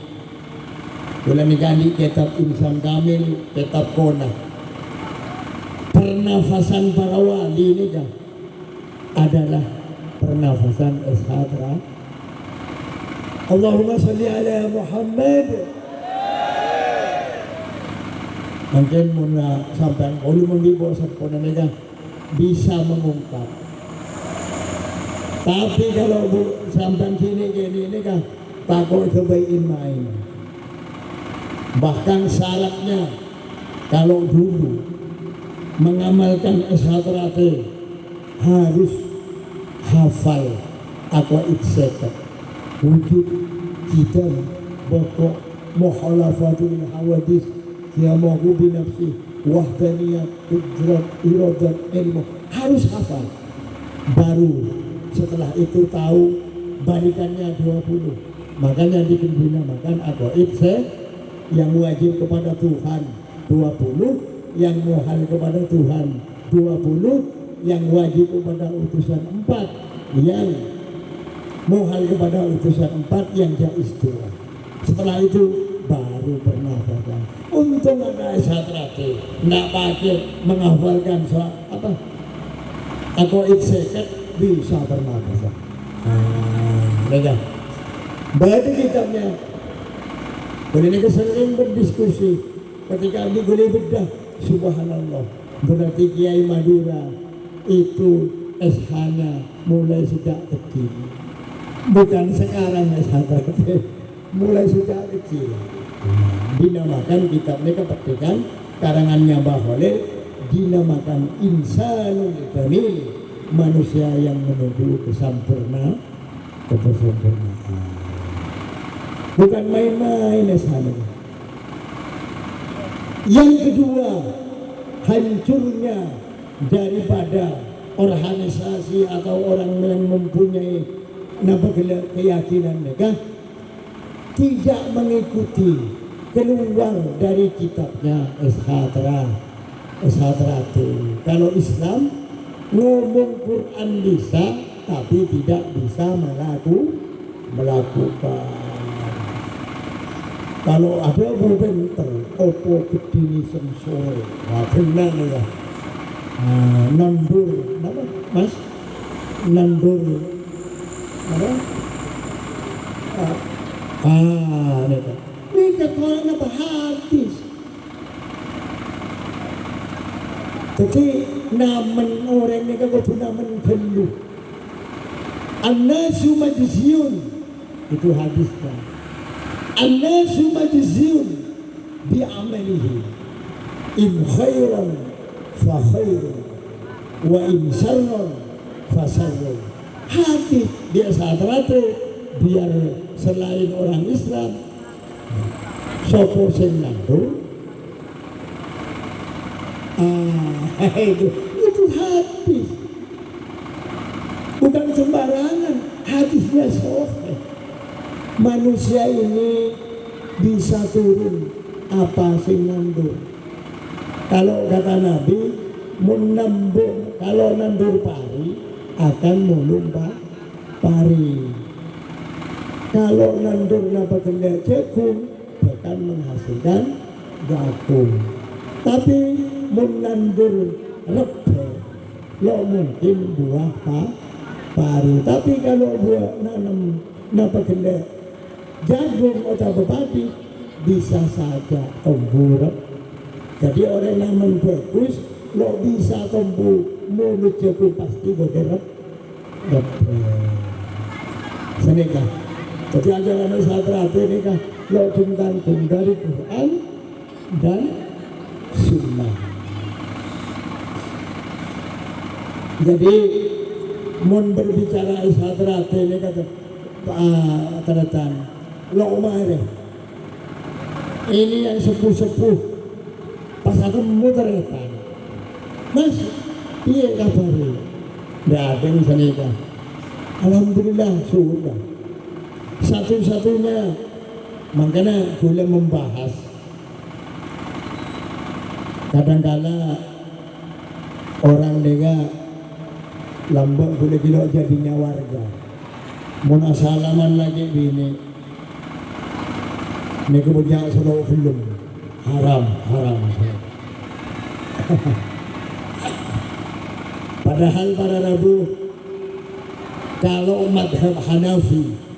bulan ini kitab Insan Kamil, kitab Kona, pernafasan para wali ini kan adalah pernafasan S100. Allahumma salli ala Muhammad. Mungkin muna sampai kalau membimbing sepona mereka bisa mengungkap. Tapi kalau sampai sini ini kan takut kebayin main. Bahkan syaratnya kalau dulu mengamalkan S100 harus hafal aqwaid sekat, wujud kita, pokok mukhalafatul hawadis, qiyamahu binafsi, wahdaniyat, qudrat, iradat, ilmu, harus hafal. Baru setelah itu tahu barikannya 20. Makanya dinamakan aqwaid yang wajib kepada Tuhan 20, yang muhal kepada Tuhan 20, yang wajib kepada utusan 4, yang muhal kepada utusan 4, yang jaiz 2. Setelah itu baru pernafasan. Untung ada S100 nggak pakai menghafalkan soal apa aqwaid sekat, bisa pernafasan. Mereka baca kitabnya. Boleh sering berdiskusi ketika Abdi boleh bedah. Subhanallah, berarti Kiai Madura itu SH-nya mulai sejak kecil, bukan sekarang S100, mulai sejak kecil. Dinamakan kitabnya kepetikan karangannya Mbah Khalil, dinamakan Insanul Kamil, manusia yang menuju kesempurnaan. Bukan main-main S100. Yang kedua, hancurnya daripada organisasi atau orang yang mempunyai keyakinan mereka tidak mengikuti keluar dari kitabnya S100. Kalau Islam ngomong Quran bisa, tapi tidak bisa melakukan. Kalau ada benter, opo gedini sensore, wah tenang ya. Nandur, apa mas? Nandur, apa? Ini kalau apa hadis. Jadi namen orang ini kudu namen gelu. An-nasu majziyun, itu hadisnya. An-nasu majziyun bi amalihi. In khairan fa khairun wa in syarran fa syarrun. Hadis biasa teratur biar selain orang Islam sopo sing nandur itu hadis, bukan sembarangan, hadisnya sahih. Manusia ini bisa turun apa sing nandur. Kalau kata Nabi, menambung, kalau nandur pari akan menumpak pari. Kalau nandur napa kena jagung akan menghasilkan jagung. Tapi menandur rebe lo mungkin buah pari. Tapi kalau buah nanam napa kena jagung atau padi bisa saja tumbuh. Jadi orang nanam bagus lo bisa tumbuh mulut jagung pasti bergerak rebe. Senikah. Jadi ajaran saat terakhir ini kan lo tanggung dari Quran dan Sunnah. Jadi mun berbicara saat terakhir ini kata teratan lo umare. Ini yang sepuh-sepuh pas aku muter kan. Mas, iya kabarnya? Nggak ada misalnya kan. Alhamdulillah sudah. Satu-satunya makanya boleh membahas kadang-kala orang lega lambang boleh gila jadinya warga mun asalaman lagi bini ini kemudian selalu film haram padahal para Rabu kalau madhab Hanafi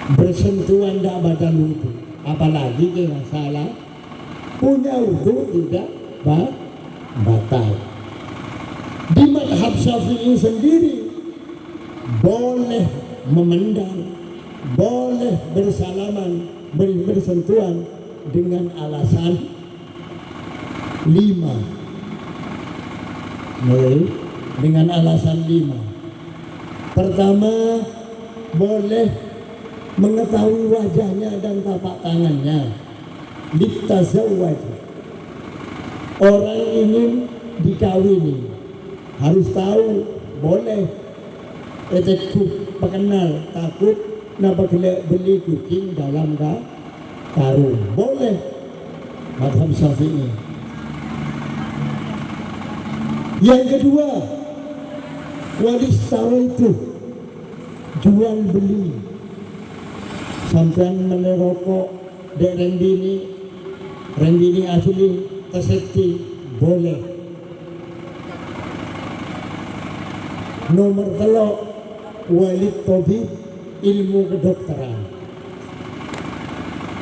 bersentuhan tidak batal wudu, apalagi kalau salah punya wudu tidak batal. Di madhab Syafi'i sendiri boleh memandang, boleh bersalaman, bersentuhan dengan alasan 5. Dengan alasan 5. Pertama, boleh mengetahui wajahnya dan tapak tangannya. Litazawwaj, orang ingin dikawini harus tahu, boleh etekku pengenal takut napa beli kucing dalam karung, boleh madhab Syafi'i. Yang kedua, walistara itu jual beli. Sampai menerokok dek rendini asli terseti boleh. Nomor 3, walid tabib, ilmu kedokteran.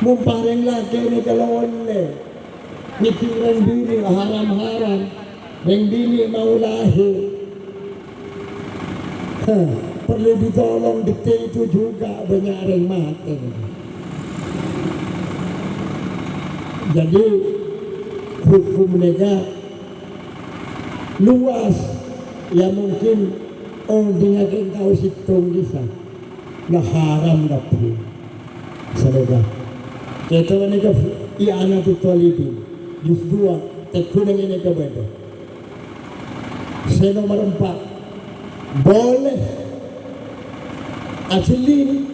Mumparing lagi ini kalau oleh mikir rendini haram-haram, rendini mau lahir. Perlu ditolong detik itu juga banyak orang mati. Jadi hukum mereka luas ya mungkin dengan kau hitung bisa nah haram dapur selesai. Kita mereka iana tu talibin juz 2 tekun ini kebetulan. Nomor 4 boleh asli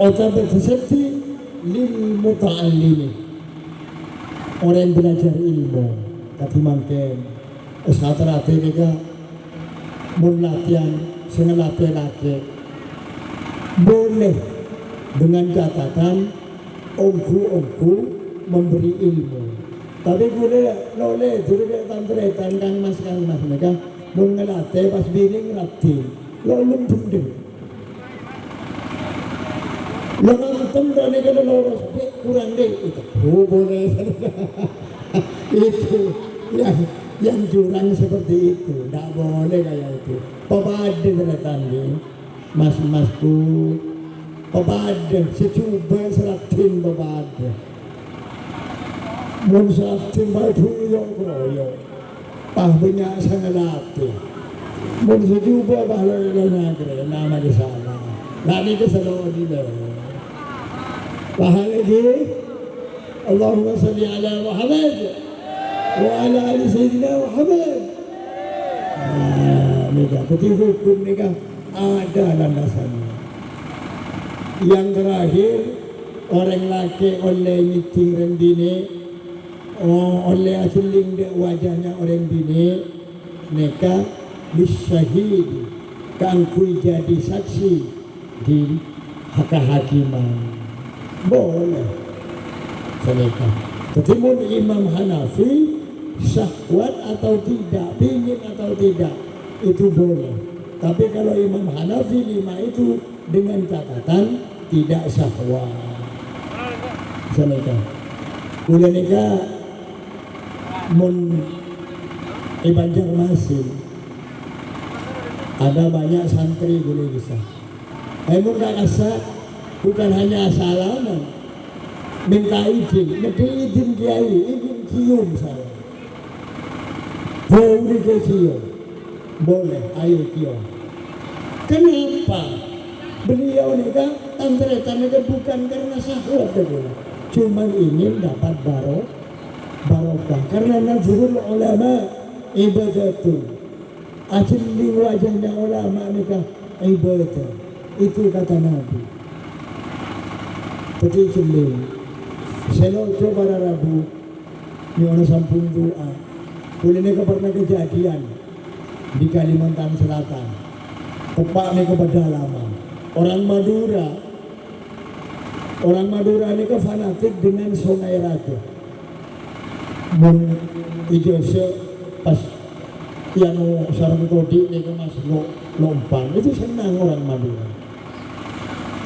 atau berseperti lil muta'allimi, orang yang belajar ilmu. Tapi mungkin saat terakhir mereka mun latihan sengaja laki boleh dengan catatan ongku memberi ilmu. Tapi boleh noleh jadi tantretan kang mas mereka mau ngelatih pas biring ratin lolum dendeng. Lo ngantem dan ini kalau lolos kurang deh itu. Oh boleh. Itu yang curang seperti itu, tidak boleh kayak itu. Pepade tertanding, mas-masku, pepade, secoba seratin pepade. Mun seratin baju yang keroyok, banyak sangat latih. Mun secoba bahalanya keren, nama di sana. Nanti kesalahan di dalam. Pahala dia, Allahumma salli ala Muhammad wa ala ali Sayyidina Muhammad. Nikah, betul hukum nikah ada landasannya. Yang terakhir, orang laki oleh nyiting rendine, oleh aseling wajahnya orang bini, nikah bisyahid, kangkui jadi saksi di kehakiman. Boleh senikah. Ketimbun Imam Hanafi syahwat atau tidak, pingin atau tidak, itu boleh. Tapi kalau Imam Hanafi 5 itu dengan catatan tidak syahwat. Senikah. Kuliah nikah mun Banjarmasin ada banyak santri boleh bisa. Mun gak kasar bukan hanya salaman, minta izin, izin kiai, izin cium saya. Boleh ke cium, boleh, ayo cium. Kenapa? Beliau nikah antretan itu bukan karena syahwat dulu, cuma ingin dapat barokah. Karena nazrul ulama ibadatun, asli wajahnya ulama nikah ibadah, itu kata Nabi. Peti celing, selo coba Rabu, ini orang sampung doa. Kulitnya pernah kejadian di Kalimantan Selatan. Tepak ini ke pedalaman. Orang Madura ini ke fanatik dengan Sungai Raja. Mun ijose pas yang sarang kodi ini ke mas lompang itu senang orang Madura.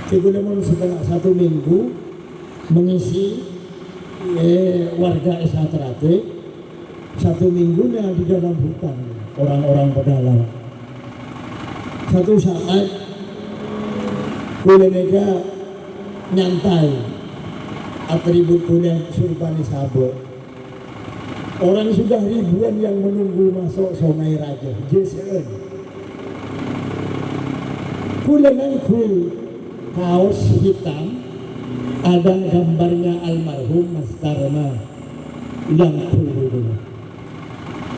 Kemudian setelah 1 minggu mengisi warga Esatrate 1 minggunya di dalam hutan orang-orang pedalaman. Satu saat kuliah nyantai atribut kuliah Surpani Sabo. Orang sudah ribuan yang menunggu masuk Sungai Raja JCN. Kuliah nangkul kaos hitam ada gambarnya almarhum Mas Tarma yang dulu.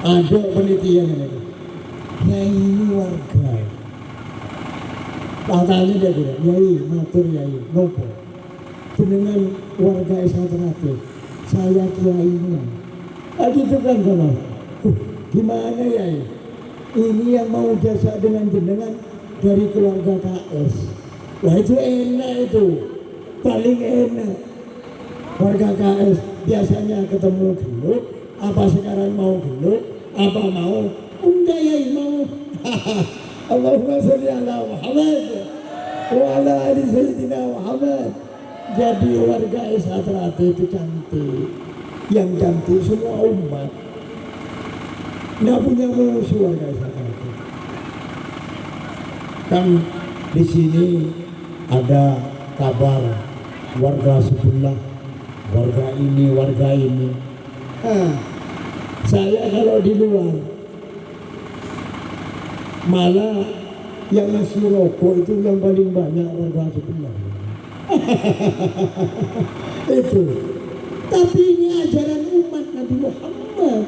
Ada penelitian ini. Ya ini warga. Tanya dia bilang, Yai, matur Yai, nopo. Dengan warga Esatrate, saya kiainya. Itu kan kalau, gimana Yai? Ini yang mau jasa dengan jenengan dari keluarga KS. Wah itu enak itu, paling enak. Warga KS biasanya ketemu gelut, apa sekarang mau gelut, apa mau? Enggak ya mau. Allahumma sholli ala Muhammad wa ala ali Sayyidina Muhammad. Jadi warga Esatrate itu cantik, yang cantik semua umat. Nggak punya musuh warga Esatrate. Kan di sini ada kabar warga sebelah, warga ini. Saya kalau di luar malah yang ngasih rokok itu yang paling banyak warga sebelah. Itu. Tapi ini ajaran umat Nabi Muhammad,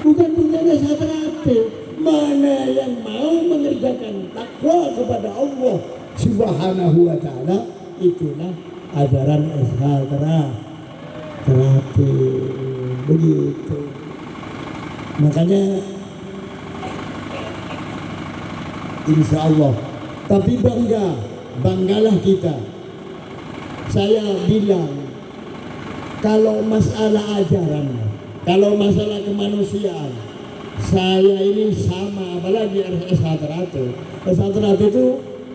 bukan punya Esatrate. Mana yang mau mengerjakan takwa kepada Allah Subhanahu wa ta'ala, itulah ajaran Esatrate. Begitu. Makanya insya Allah, tapi bangga banggalah kita. Saya bilang, kalau masalah ajaran, kalau masalah kemanusiaan, saya ini sama, apalagi RS Hadratu. RS Hadratu itu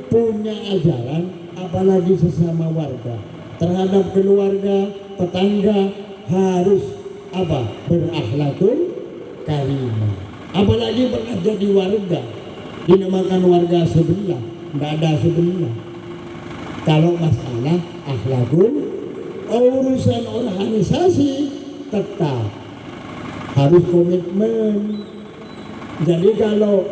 punya ajaran, apalagi sesama warga. Terhadap keluarga, tetangga harus apa? Berakhlakul karimah. Apalagi pernah jadi warga, dinamakan warga sebelah, nggak ada sebelah. Kalau masalah akhlakul, urusan organisasi tetap harus komitmen. Jadi kalau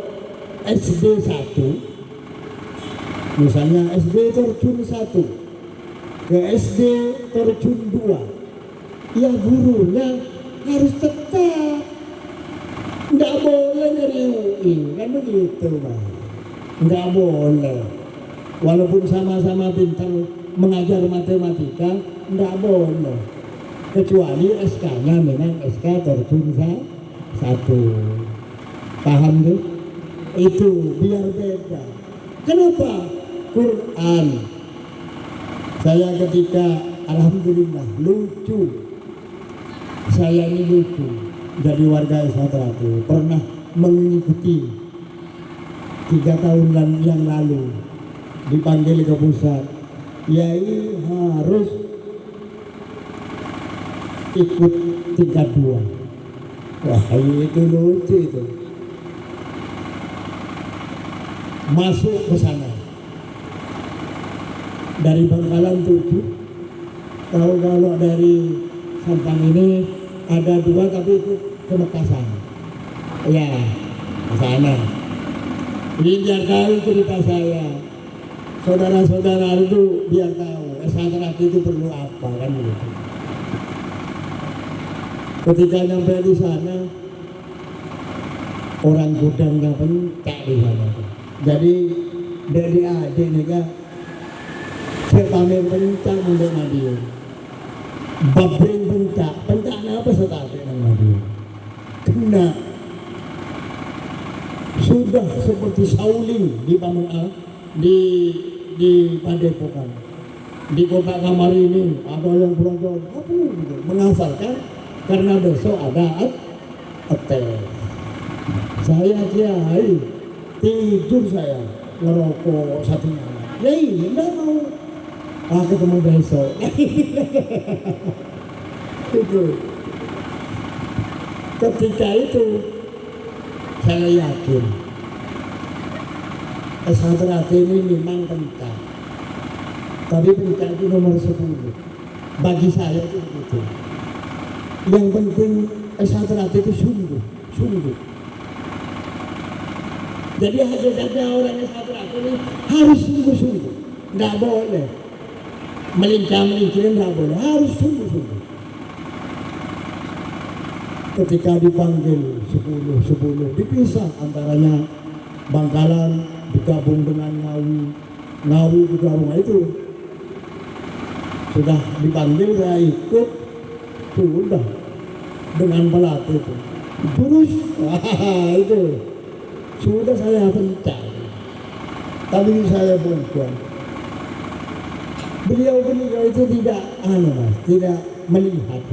SD 1, misalnya SD terjun 1, ke SD terjun 2, ya gurunya harus tetap, nggak boleh dari UI, kan begitu Mas, nggak boleh. Walaupun sama-sama pintar mengajar matematika, nggak boleh, kecuali SK-nya memang SK terjun 1. Paham tuh? Itu biar beda. Kenapa? Quran. Saya ketika alhamdulillah lucu, saya ini lucu jadi warga S1 pernah mengikuti 3 tahun yang lalu dipanggil ke pusat, Yai harus ikut tingkat 2. Wah itu lucu itu. Masuk ke sana dari Bangkalan 7, tahu kalau dari Sampang ini ada 2 tapi itu ke Makassar, ya ke sana. Ini biar tahu cerita saya, saudara-saudara itu biar tahu S1 itu perlu apa kan gitu. Ketika nyampe di sana, orang gudangnya pencak di sana. Jadi dari adik nih kan, saya pamer pencak untuk Madiun. Babring pencaknya apa setate nang Madiun? Kena. Sudah seperti Sauling di Pamual, di Padepokan. Di kota kamar ini ada yang belajar apa gitu, menghafalkan karena besok ada tes. Saya kiai tidur, saya ngerokok 1 malam. Ya ini enggak mau. Ketemu besok. Itu. Ketika itu saya yakin S1 ini memang pencak. Tapi pencak itu nomor 10. Bagi saya itu begitu. Yang penting S1 itu sungguh. Jadi hakikatnya orang S1 ini harus sungguh-sungguh. Nggak boleh melincah-melincah, nggak boleh, harus sungguh-sungguh. Ketika dipanggil 10 dipisah, antaranya Bangkalan digabung dengan Ngawi juga rumah itu. Sudah dipanggil, saya ikut, sudah dengan pelatih itu. Terus, itu sudah saya pencak. Tapi saya perempuan. Beliau itu tidak tidak melihat.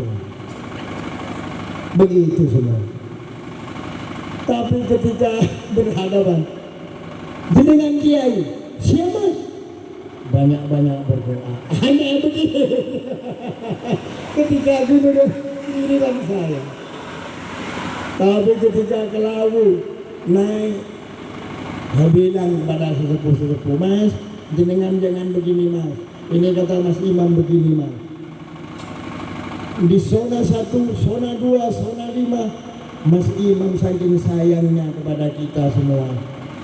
Begitu semua. Tapi ketika berhadapan dengan kiai, siapa? Banyak berdoa. Hanya begitu. Ketika dulu giliran saya. Tapi ketika ke Lawu naik, saya bilang kepada sesepuh, Mas, jangan begini Mas. Ini kata Mas Imam begini Mas. Di zona 1, zona 2, zona 5, Mas Imam saking sayangnya kepada kita semua,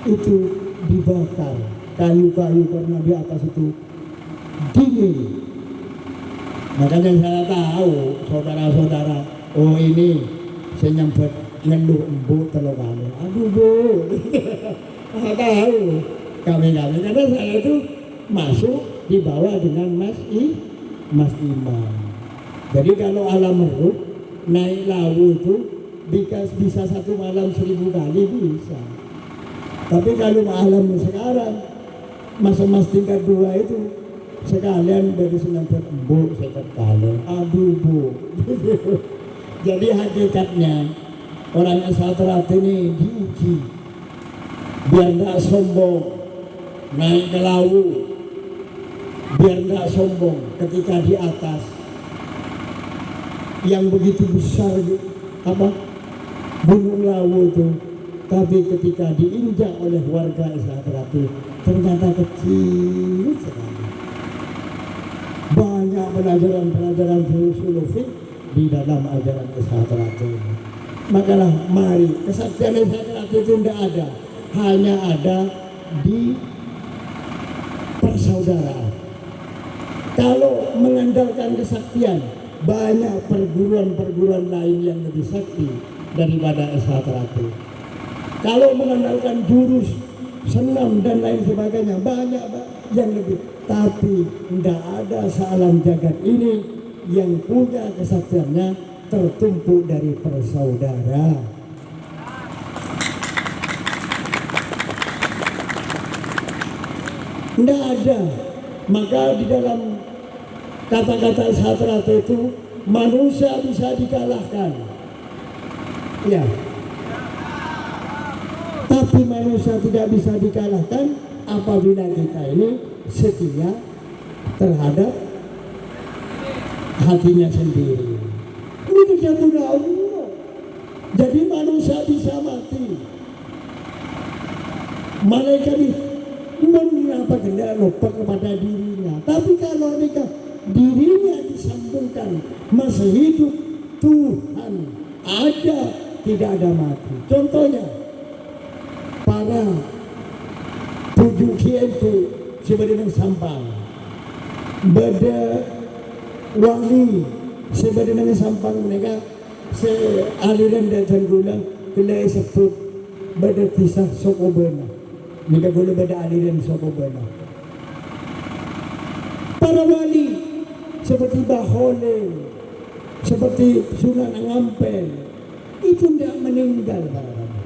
itu dibakar kayu-kayu karena di atas itu dingin. Makanya saya tahu saudara-saudara, oh ini saya nyambut ngeluh embu telokannya. Aduh bu, saya tahu kami karena saya itu masuk di bawah dengan Mas Imam. Jadi kalau alam merut naik Lawu itu bisa 1 malam 1000 kali bisa. Tapi kalau alam sekarang mas tingkat 2 itu sekalian dari senam bu saya kalian aduh bu. Jadi hakikatnya orang S1 ini diuji biar nggak sombong naik ke laut, biar nggak sombong ketika di atas yang begitu besar apa gunung Lawu itu, tapi ketika diinjak oleh warga S1 ternyata kecil sekali. Banyak pelajaran filosofi di dalam ajaran S1 ini. Makalah mari kesaktian S1 itu tidak ada, hanya ada di persaudaraan. Kalau mengandalkan kesaktian, banyak perguruan-perguruan lain yang lebih sakti daripada S1. Kalau mengandalkan jurus, senam dan lain sebagainya, banyak yang lebih. Tapi tidak ada sealam jagat ini yang punya kesaktiannya tertumpuk dari persaudara. Tidak ada. Maka di dalam kata-kata S1 itu manusia bisa dikalahkan. Ya. Tapi manusia tidak bisa dikalahkan apabila kita ini setia terhadap hatinya sendiri. Ini kejamuan Allah. Jadi manusia bisa mati. Malaikat mengapa kena lupa kepada dirinya. Tapi kalau mereka dirinya disambungkan masih hidup, Tuhan ada, tidak ada mati. Contohnya para tujuh itu sebenarnya sampang, beda wali sebenarnya sampang mereka aliran dan gulang kelai sebut beda kisah sokobena mereka boleh beda aliran sokobena. Para wali seperti Bahole, seperti Sunan Ngampel itu tidak meninggal para wali.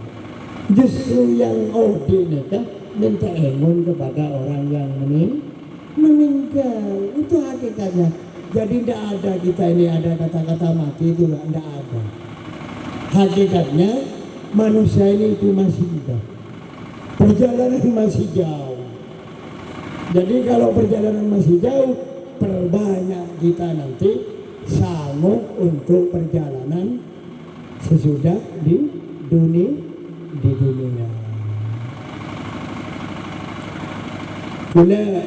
Justru yang mereka minta engon kepada orang yang meninggal. Itu hakikatnya. Jadi tidak ada kita ini ada kata-kata mati itu tidak ada. Hakikatnya manusia ini itu masih hidup. Perjalanan masih jauh. Jadi kalau perjalanan masih jauh, perbanyak kita nanti sanggup untuk perjalanan sesudah di dunia. Boleh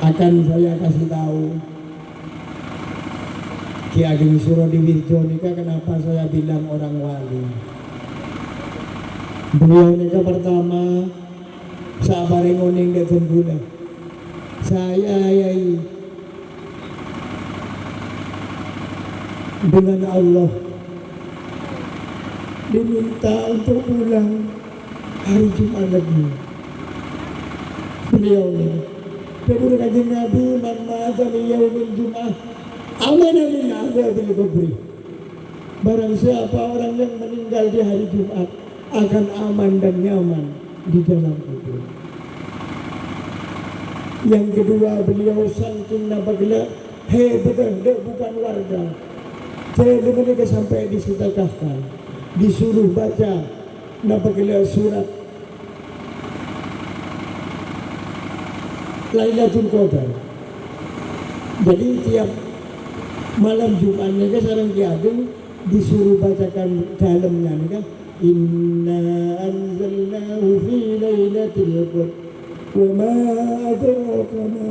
akan saya kasih tahu Ki Ageng Surodiwirjo nika kenapa saya bilang orang wali. Beliau nika pertama sabare ngoning deten gula. Saya yai dengan Allah diminta untuk pulang hari Jumat lagi. Beliau ini Dapur Kanjeng Nabi man mata min yaumil Jum'ah amana min azabil kubri. Barang siapa orang yang meninggal di hari Jumat akan aman dan nyaman di dalam kubur. Yang kedua beliau saking napagla betul bukan warga. Saya mereka sampai disedekahkan, disuruh baca napagla surat Lailatul Qadar. Jadi tiap malam Jumatnya kan sareng Ki Ageng disuruh bacakan dalamnya kan inna anzalnahu fi lailatul qadar wa ma adraka ma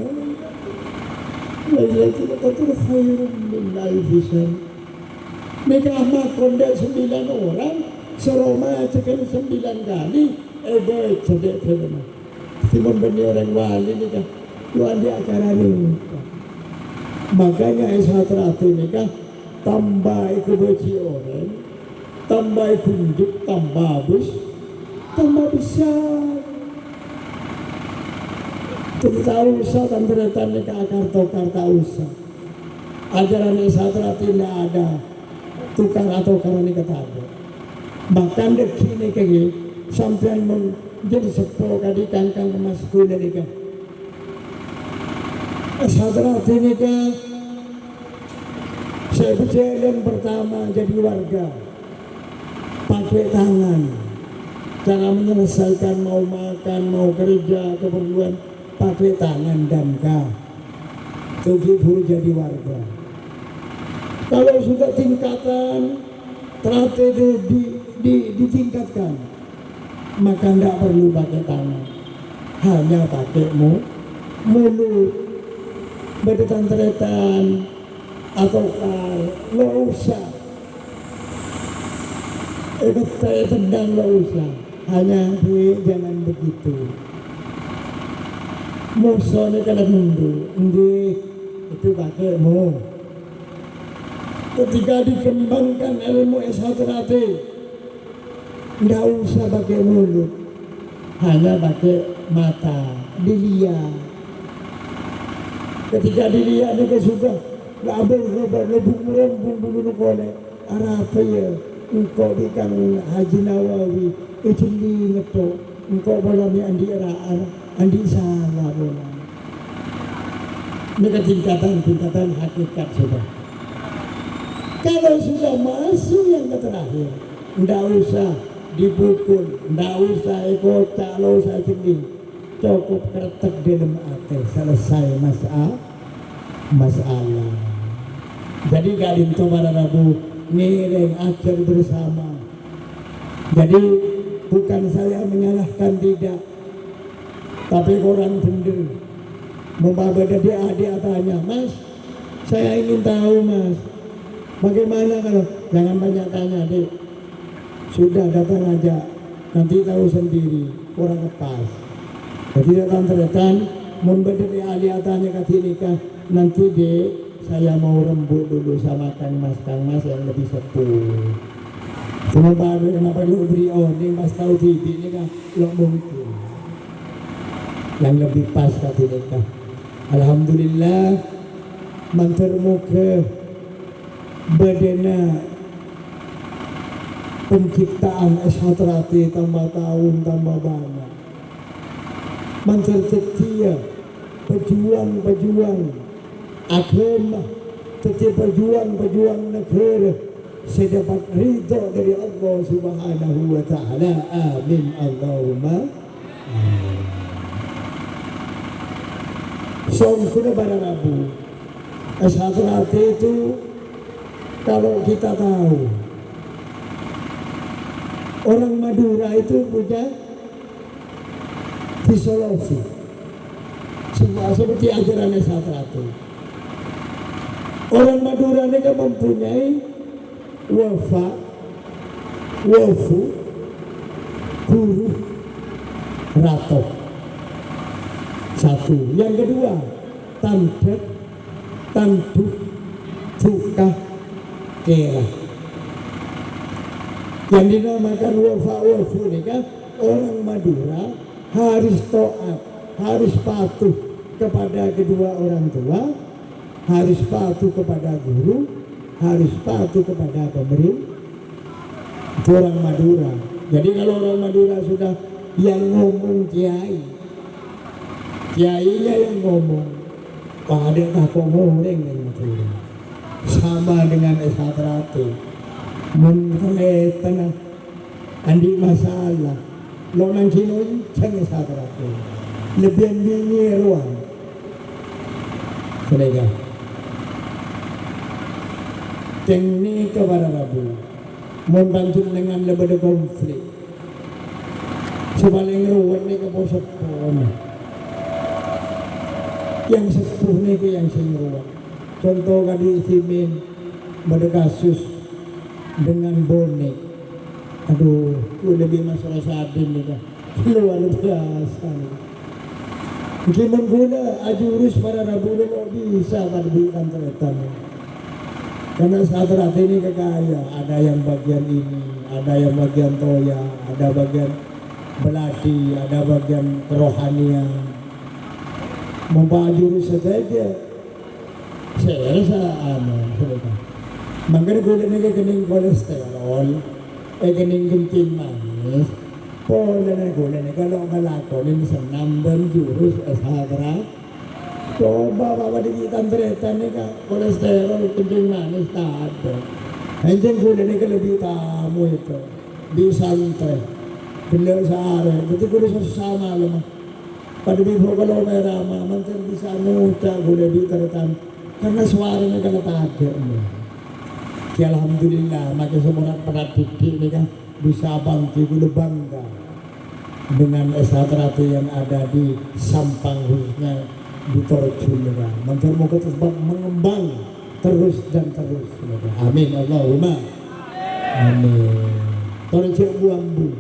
lailatul qadar khairun min alfi syahr. Mereka amat kondak 9 orang seroma cekal 9 kali cedek terima. Simon benih orang wali ni kan tuan di acara ni. Makanya S1 ni kan tambah kebeci orang, tambah kunjuk, tambah bus, tambah besar. Kita usah tanpa-tanpa ni ke akar karta usah. Ajaran S1 tidak ada tukar atau karena ni kata ada. Bahkan dekini kegi sampai jadi sepo kadi kangkang emas gula ni kan Hadrat ini kan saya berjalan pertama jadi warga pakai tangan, cara menyelesaikan mau makan, mau kerja, keperluan pakai tangan dan tujuh baru jadi warga. Kalau sudah tingkatan terakhir ditingkatkan, maka tidak perlu pakai tangan, hanya pakai mulut, berdetan-detan atau nggak usah saya tendang, nggak usah, hanya jangan begitu. Musuhnya kalau mundur, itu pakai ketika dikembangkan ilmu S1 tidak usah pakai mulut, hanya pakai mata, dilihat. Ketika dilihat dia sudah label lebih merembung dulu kolek apa ya engkau bikin Haji Nawawi itu ngetok engkau boleh andi salah boleh. Ini tingkatan hakikat sudah. Kalau sudah masuk yang terakhir, tidak usah dipukul, tidak usah ikut, tidak usah cending, cukup kretek dalam hati, selesai masalah. Jadi kalian itu para Rabu ngiring ajar bersama. Jadi bukan saya menyalahkan, tidak, tapi orang benar. Membabada dia tanya, Mas, saya ingin tahu Mas, bagaimana kalau jangan banyak tanya dek, sudah datang aja, nanti tahu sendiri, orang lepas. Jadi datang membeda dia tanya kata nikah, nanti dek saya mau rembuk dulu sama Kang Mas yang lebih sepuh. Cuma baru yang perlu beri ording Mas tahu TV ini kan lo mungkin yang lebih pas kata nikah. Alhamdulillah mantermuka bedena penciptaan S1 tambah tahun tambah banyak. Manter setia pejuang agama, setiap pejuang negara saya dapat ridho dari Allah Subhanahu wa ta'ala. Amin Allahumma amin. Sudah pada Rabu S1 itu kalau kita tahu orang Madura itu punya filosofi semua seperti ajaran S1. Orang Madura mereka mempunyai wafu, guru, rato. Satu. Yang kedua, tanduk, tukah, kera. Yang dinamakan wafu ini kan orang Madura harus taat, harus patuh kepada kedua orang tua, harus patuh kepada guru, harus patuh kepada pemerintah. Itu orang Madura. Jadi kalau orang Madura sudah yang ngomong kiainya yang ngomong, ada kakak goreng yang sama dengan S1 mengenai andi masalah lo nang Cinoy ceng S1 lebih bingi ruang mereka teknik kepada Rabu membantu dengan lebih konflik sebaling ruwet ni keposok yang sepuh ni ke yang seruan. Contoh kali Simin pada kasus dengan bonek, aduh itu lebih masalah sadin ni kan luar biasa. Mungkin mengguna ajurus pada Rabu lo bisa berikan terletak karena saat ini kekaya, ada yang bagian ini, ada yang bagian toya, ada bagian belati, ada bagian kerohanian. Membajuri saja saya rasa makanya gue ini kening kolesterol kening kencing manis pola na gue ini kalau ngelakon ini bisa nambah jurus S1 Coba bawa di tantretan nih kak, kolesterol kencing manis tak ada. Kencing kuda nih kan lebih tamu itu, di santai, beliau sehari, berarti kuda sesama loh mah. Pada bibu kalau merah mah, mantan bisa muda kuda di tantretan, karena suaranya kan tak ada. Alhamdulillah, makin semua perat didik nih kan bisa bangkit kuda bangga dengan S1 yang ada di Sampang khususnya di Torjun. Mantan mau terus mengembang terus dan terus. Amin Allahumma amin. Torjun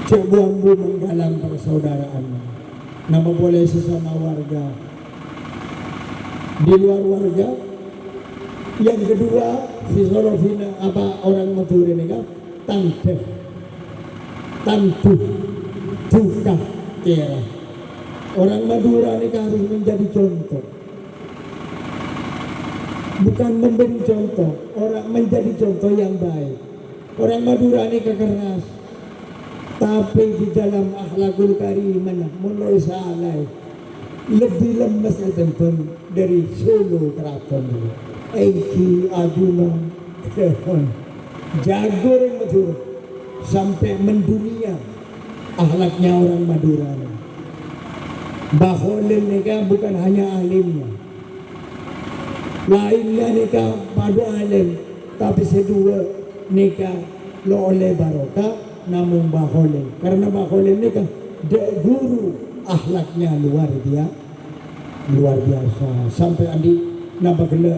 Cek Buambu menggalang persaudaraan. Nama boleh sesama warga, di luar warga. Yang kedua, fisolofina apa orang Madura ini kan tantu duka kira. Orang Madura ini harus menjadi contoh, bukan memberi contoh, orang menjadi contoh yang baik. Orang Madura ini keras, tapi di dalam akhlakul karimah mulai salah lebih lemes tempen dari Solo Keraton. Eki Aguma jago orang Madura sampai mendunia akhlaknya orang Madura. Baholil nikah bukan hanya alimnya, lainnya nikah padu alim, tapi sedua nikah lo oleh barokah namun baholil, karena baholil nikah guru akhlaknya luar biasa sampai andi nabagela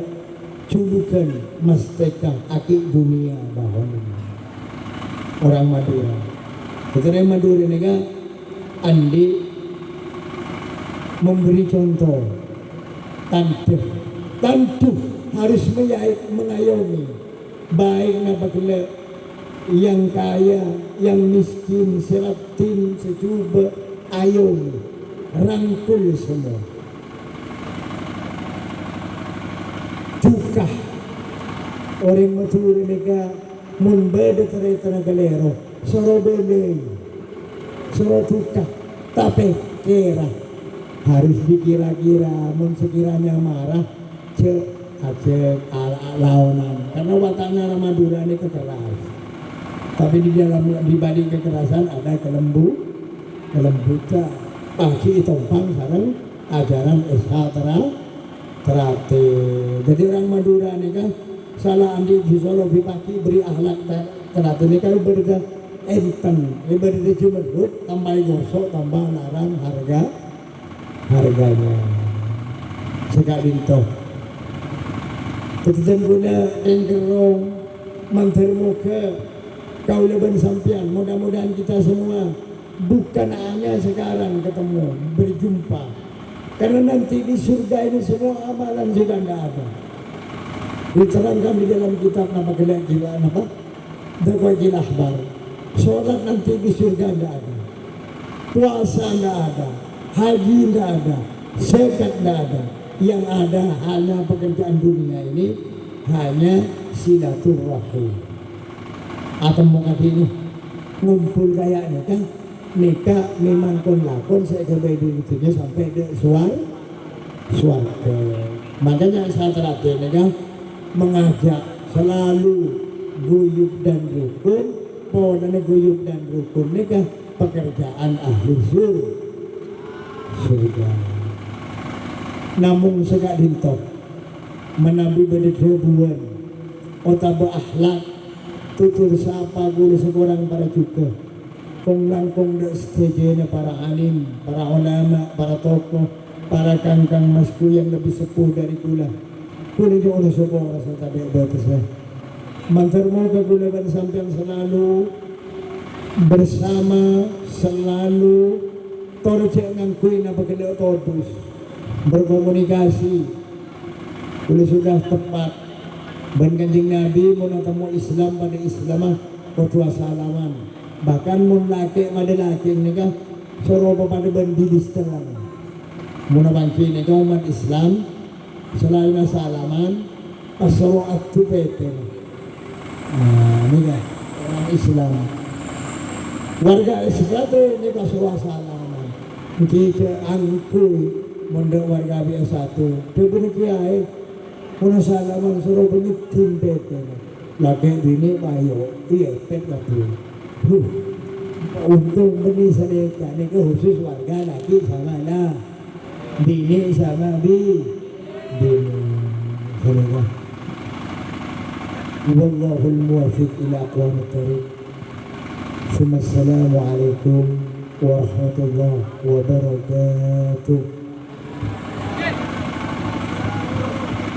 julukan masteka aki dunia baholil orang Madura. Ketika Madura nikah andi memberi contoh, tentu harus mengayomi baik apabila yang kaya, yang miskin, seratin, secuba, ayomi, rangkul semua. Cukah orang Madura mereka membeda teretana galero, sorobele, sorotukah, tapi kira harus dikira-kira, sekiranya marah cek lawanan, karena wataknya orang Madura ini kekeras, tapi di dalam dibanding kekerasan ada kelembutan, pagi tompang sarang ajaran terate. Jadi orang Madura ini kan salah andi bisa lebih pagi beri akhlak terate ini kan berda enten, berda cuma tambah gosok, tambah larang harganya sekali itu. Ketika guna enggerong mantermuka kau leban sampian, mudah-mudahan kita semua bukan hanya sekarang ketemu berjumpa, karena nanti di surga ini semua amalan sudah tidak ada. Diterangkan di dalam kitab nama kelanjutan apa? Dakwahil Ahbar. Sholat nanti di surga tidak ada, puasa tidak ada, haji tidak ada, zakat tidak ada. Yang ada hanya pekerjaan dunia ini, hanya silaturahim. Atau mungkin ini ngumpul kayaknya kan nikah memang kon lakon saya kebetulannya sampai ke suarga. Makanya saya terakhir nikah mengajak selalu guyub dan rukun. Pokoknya guyub dan rukun nikah pekerjaan ahli surga. Namun segak dintok menabi berdebuan otak berakhlak tutur sapa gula seorang para juga kong stejenya para alim, para ulama, para tokoh, para kangkang masku yang lebih sepuh dari kula juga oleh sebuah rasa tabi batasnya mantermo ke kula dan sampai selalu bersama, selalu torcek ngangkui napa kena tortus berkomunikasi boleh sudah tepat dan Kanjeng Nabi mau ketemu Islam pada Islamah kedua salaman, bahkan mau laki pada laki ini kan suruh pada berdiri setelah mau bangkit ini kan umat Islam selain salaman pasro atu pepe. Ini kan orang Islam warga Islam ini pasro salaman kita angkui mondok warga biasa satu. Diberi kiai, mana salaman suruh bunyi timpet. Lagi bini bayo, iya pet lagi. Untung beni sedekah ini khusus warga laki sama lah, bini sama bini. Sedekah. Wallahul muwaffiq ila aqwamit thariq. Assalamualaikum warahmatullahi wabarakatuh.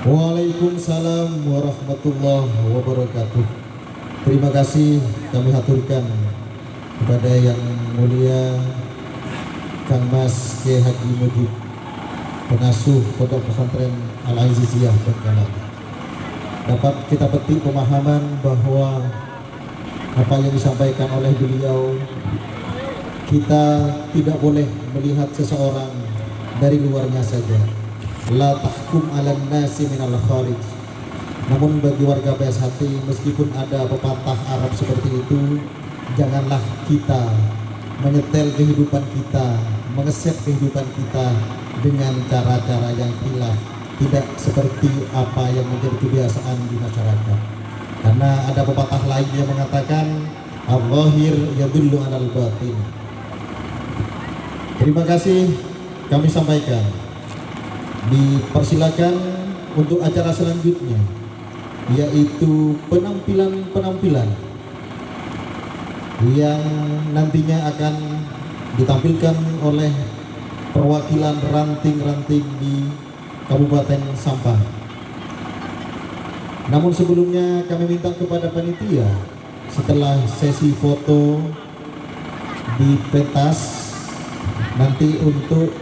Waalaikumsalam warahmatullahi wabarakatuh. Terima kasih kami haturkan kepada yang mulia Kang Mas Kiai Haji Mujib, pengasuh Pondok Pesantren Al-Aziziyah Bengkalan. Dapat kita petik pemahaman bahwa apa yang disampaikan oleh beliau, kita tidak boleh melihat seseorang dari luarnya saja. La tahkum 'alan nasi minal kharij. Namun bagi warga BSHT, meskipun ada pepatah Arab seperti itu, janganlah kita menyetel kehidupan kita, mengeset kehidupan kita dengan cara-cara yang hilaf, tidak seperti apa yang menjadi kebiasaan di masyarakat. Karena ada pepatah lain yang mengatakan al-zahir yadullu 'alal batin. Terima kasih kami sampaikan. Dipersilakan untuk acara selanjutnya, yaitu penampilan-penampilan yang nantinya akan ditampilkan oleh perwakilan ranting-ranting di Kabupaten Sampang. Namun sebelumnya kami minta kepada panitia, setelah sesi foto di pentas nanti untuk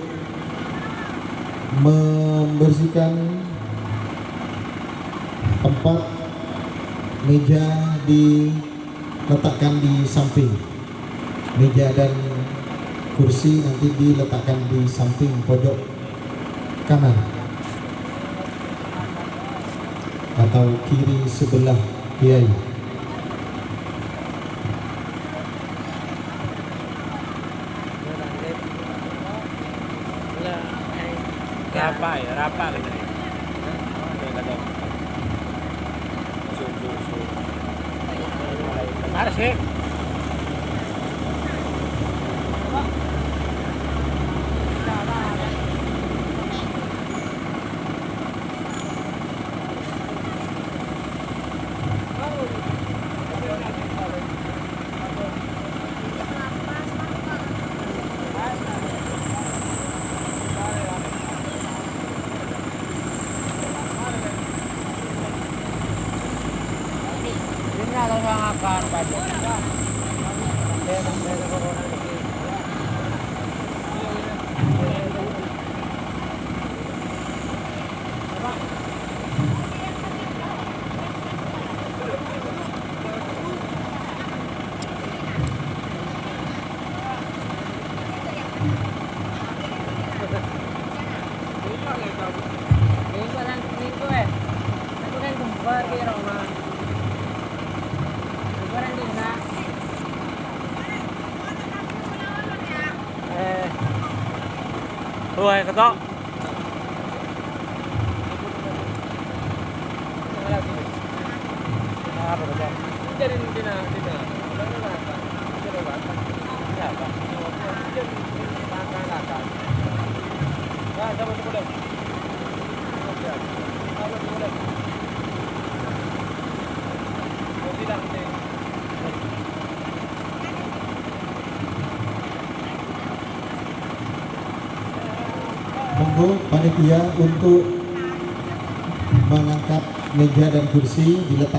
membersihkan tempat meja diletakkan di samping meja dan kursi nanti diletakkan di samping pojok kanan atau kiri sebelah kiai. Rapa gitu. Mana sih? Kalau akan pada Tuh, ketok. Apa ketok? Jadi dina. Siapa? Monggo panitia untuk mengangkat meja dan kursi diletakkan